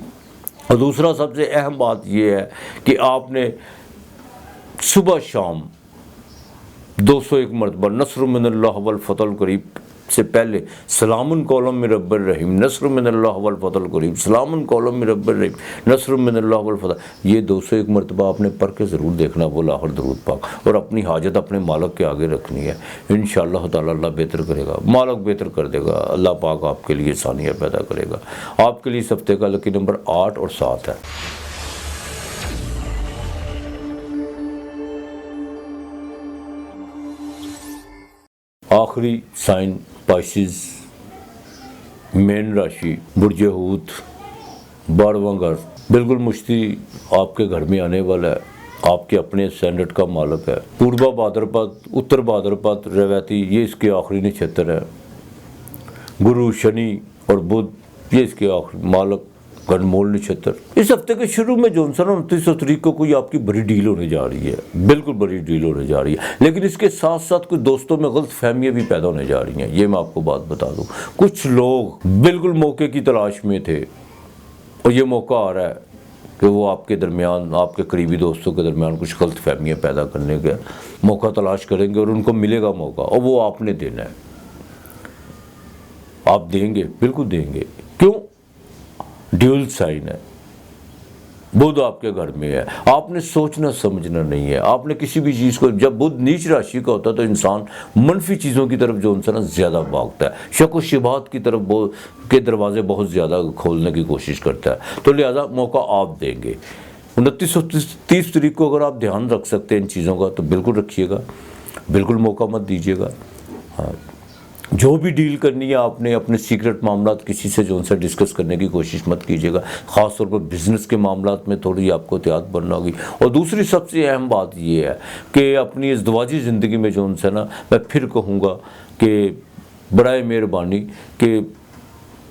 और दूसरा सबसे अहम बात ये है कि आपने सुबह शाम 201 मरतबा नस्र मिनल्लाह वल फतल करीब से पहले सलामुन कौलम में रब्बर रहीम, नस्र मिनल्लाह वल फतल करीब, सलामुन कौलम में रब्बर रहीम, नस्र मिनल्लाह वल फतल, ये 201 मरतबा आपने पढ़ के ज़रूर देखना वो लाहौर दरूद पाक, और अपनी हाजत अपने मालक के आगे रखनी है। इंशाअल्लाह ताला अल्लाह बेहतर करेगा, मालक बेहतर कर देगा, अल्लाह पाक आपके लिए आसानियाँ पैदा करेगा। आपके लिए इस हफ्ते का लकी नंबर 8 और 7 है। आखिरी साइन पाइसिस, मेन राशि बुर्ज हूत, 12वां घर, बिल्कुल मुश्ती आपके घर में आने वाला है। आपके अपने स्टैंडर्ड का मालक है। पूर्वा भाद्रपद, उत्तर भाद्रपद, रेवती ये इसके आखिरी नक्षत्र है। गुरु, शनि और बुध ये इसके आखिरी मालक गणमूल नक्षत्र। इस हफ्ते के शुरू में जो 29 तारीख को कोई आपकी बड़ी डील होने जा रही है, बिल्कुल बड़ी डील होने जा रही है, लेकिन इसके साथ साथ कुछ दोस्तों में गलत फहमियाँ भी पैदा होने जा रही हैं। ये मैं आपको बात बता दूं, कुछ लोग बिल्कुल मौके की तलाश में थे और ये मौका आ रहा है कि वो आपके दरमियान, आपके करीबी दोस्तों के दरमियान कुछ गलत फहमियाँ पैदा करने का मौका तलाश करेंगे और उनको मिलेगा मौका और वो आपने देना है। आप देंगे, बिल्कुल देंगे। क्यों? ड्यूल साइन है, बुध आपके घर में है। आपने सोचना समझना नहीं है। आपने किसी भी चीज़ को, जब बुध नीच राशि का होता है तो इंसान मनफी चीज़ों की तरफ जो उनसे ना ज़्यादा भागता है, शक व शुबहात की तरफ के दरवाजे बहुत ज़्यादा खोलने की कोशिश करता है। तो लिहाजा मौका आप देंगे। 29 और 30 तारीख को अगर आप ध्यान रख सकते हैं इन चीज़ों का तो बिल्कुल रखिएगा, बिल्कुल मौका मत दीजिएगा। हाँ, जो भी डील करनी है आपने अपने सीक्रेट मामलात किसी से जो उनसे डिस्कस करने की कोशिश मत कीजिएगा। ख़ास तौर पर बिज़नेस के मामलात में थोड़ी आपको एहतियात बनना होगी। और दूसरी सबसे अहम बात ये है कि अपनी इस दवाजी ज़िंदगी में जो उनसे ना मैं फिर कहूँगा कि बराए मेहरबानी कि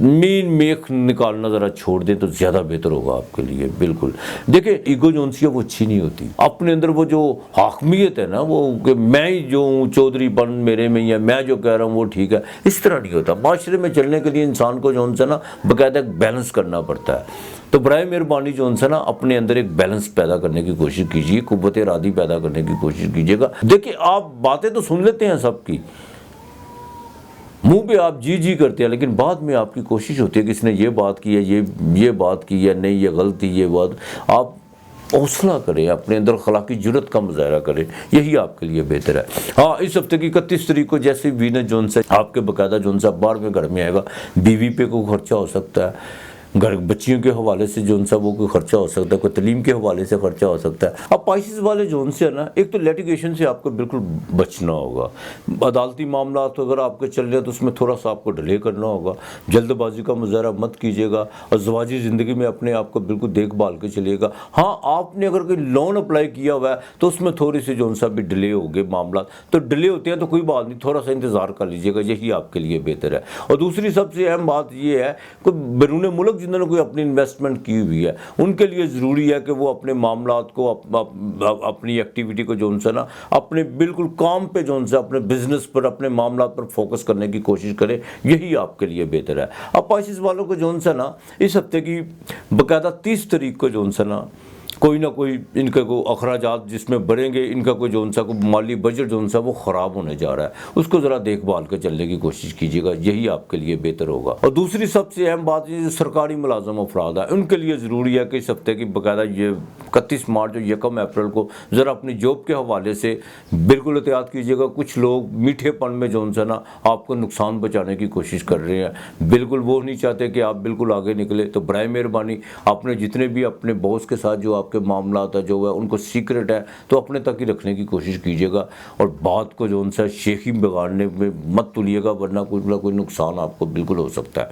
मीन मेख निकालना ज़रा छोड़ दें तो ज़्यादा बेहतर होगा आपके लिए। बिल्कुल देखिए, ईगो जो उनसी है वो अच्छी नहीं होती। अपने अंदर वो जो हाकमियत है ना, वो कि मैं ही जो हूँ, चौधरीपन मेरे में ही है, मैं जो कह रहा हूँ वो ठीक है, इस तरह नहीं होता। माशरे में चलने के लिए इंसान को जो उनसे ना बाकायदा बैलेंस करना पड़ता है। तो बराए मेहरबानी जो उनसे ना अपने अंदर एक बैलेंस पैदा करने की कोशिश कीजिए, कुव्वत इरादी पैदा करने की कोशिश कीजिएगा। देखिए, आप बातें तो सुन लेते हैं सबकी, मुंह पे आप जी जी करते हैं, लेकिन बाद में आपकी कोशिश होती है कि इसने ये बात की है, ये बात की है, नहीं ये गलती, ये बात। आप हौसला करें, अपने अंदर अखलाकी जुर्रत का मुजाहरा करें, यही आपके लिए बेहतर है। हाँ, इस हफ्ते की 31 तारीख को जैसे वीनस जोन से आपके बाकायदा जोन सा 12वें घर में आएगा, बीवी पे कोई खर्चा हो सकता है, घर बच्चियों के हवाले से जो उनसा वो कोई खर्चा हो सकता है, कोई तलीम के हवाले से खर्चा हो सकता है। अब पाइसिस वाले जोन से है ना, एक तो लिटिगेशन से आपको बिल्कुल बचना होगा। अदालती मामला तो अगर आपके चल रहे हैं तो उसमें थोड़ा सा आपको डिले करना होगा। जल्दबाजी का मुजाहरा मत कीजिएगा और ज़वाजी ज़िंदगी में अपने आप को बिल्कुल देखभाल के चलिएगा। हाँ, आपने अगर कोई लोन अप्लाई किया हुआ है तो उसमें थोड़ी सी जो उनसा भी डिले हो गए मामला, तो डिले होते हैं तो कोई बात नहीं, थोड़ा सा इंतज़ार कर लीजिएगा, यही आपके लिए बेहतर है। और दूसरी सबसे अहम बात ये है कि बैरून मुल्क जिन्होंने कोई अपनी इन्वेस्टमेंट की हुई है उनके लिए ज़रूरी है कि वो अपने मामलात को अपनी एक्टिविटी को जो उनसे ना अपने बिल्कुल काम पे जो उनसे अपने बिजनेस पर, अपने मामलात पर फोकस करने की कोशिश करें, यही आपके लिए बेहतर है। अब पाइसिस वालों को जो उनसे ना इस हफ्ते की बाकायदा 30 तारीख को जो उनसे ना कोई ना कोई इनके को अखराजात जिसमें बढ़ेंगे, इनका कोई जो सा को माली बजट जो सा वो ख़राब होने जा रहा है, उसको ज़रा देखभाल कर चलने की कोशिश कीजिएगा, यही आपके लिए बेहतर होगा। और दूसरी सबसे अहम बात ये जो सरकारी मुलाजम अफराद है उनके लिए ज़रूरी है कि इस हफ्ते की बाकायदा ये 31 मार्च और 1 अप्रैल को ज़रा अपनी जॉब के हवाले से बिल्कुल एहतियात कीजिएगा। कुछ लोग मीठेपन में जो सा ना आपको नुकसान बचाने की कोशिश कर रहे हैं, बिल्कुल वो नहीं चाहते कि आप बिल्कुल आगे निकले। तो बराए मेहरबानी आपने जितने भी अपने बॉस के साथ जो आपके मामला है जो है उनको सीक्रेट है तो अपने तक ही रखने की कोशिश कीजिएगा, और बात को जो सा शेखी बिगाड़ने में मत तुलिएगा, वरना कोई नुकसान आपको बिल्कुल हो सकता है।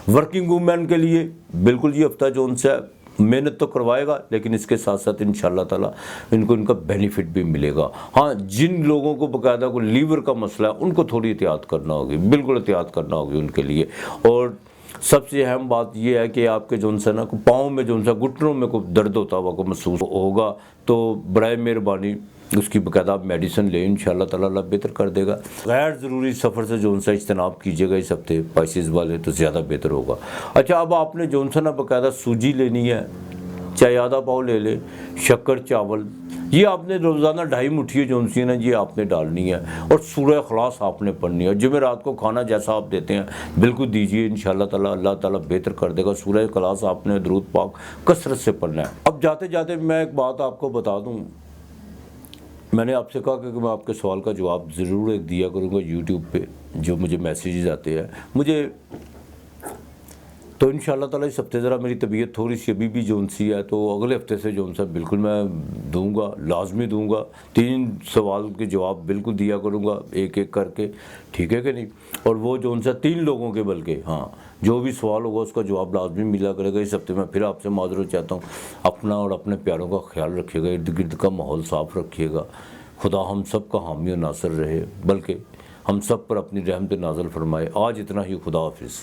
वर्किंग वूमेन के लिए बिल्कुल ये हफ्ता जो सा मेहनत तो करवाएगा, लेकिन इसके साथ साथ इंशाल्लाह ताला इनको इनका बेनिफिट भी मिलेगा। हाँ, जिन लोगों को बाकायदा को लीवर का मसला है उनको थोड़ी एहतियात करना होगी, बिल्कुल एहतियात करना होगी उनके लिए। और सबसे अहम बात यह है कि आपके जो सा ना पाँव में जो सा घुटनों में कोई दर्द होता हुआ को महसूस होगा तो बराए मेहरबानी उसकी बाकायदा आप मेडिसिन लें, इंशाल्लाह ताला अल्लाह बेहतर कर देगा। गैर ज़रूरी सफ़र से जो सा इज्तनाब कीजिएगा इस हफ्ते पाइसेस वाले, तो ज़्यादा बेहतर होगा। अच्छा, अब आपने जो सा ना बाकायदा सूजी लेनी है, चाहे आधा पाव ले ले, शक्कर चावल ये आपने रोज़ाना 2.5 मुट्ठी जो सी ना ये आपने डालनी है, और सूरह इखलास आपने पढ़नी है। जुमेरात को खाना जैसा आप देते हैं बिल्कुल दीजिए, इंशाल्लाह ताला अल्लाह ताला बेहतर कर देगा। सूरह इखलास आपने दरूद पाक कसरत से पढ़ना है। अब जाते जाते मैं एक बात आपको बता दूँ, मैंने आपसे कहा कि मैं आपके सवाल का जवाब ज़रूर एक दिया करूँगा यूट्यूब पे जो मुझे मैसेजेस आते हैं मुझे, तो इंशाल्लाह ताला इस हफ्ते ज़रा मेरी तबीयत थोड़ी सी अभी भी जो सी है, तो अगले हफ्ते से जो सा बिल्कुल मैं दूंगा, लाजमी दूंगा। 3 सवाल के जवाब बिल्कुल दिया करूँगा एक एक करके, ठीक है कि नहीं। और वो जो सा 3 लोगों के, बल्कि हाँ जो भी सवाल होगा उसका जवाब लाजमी मिला करेगा। इस हफ्ते मैं फिर आपसे माजरत चाहता हूँ, अपना और अपने प्यारों का ख्याल रखिएगा, इर्द गिर्द का माहौल साफ़ रखिएगा। खुदा हम सब का हामी और नासर रहे, बल्कि हम सब पर अपनी रहमत नाज़िल फरमाए। आज इतना ही, खुदा हाफिज़।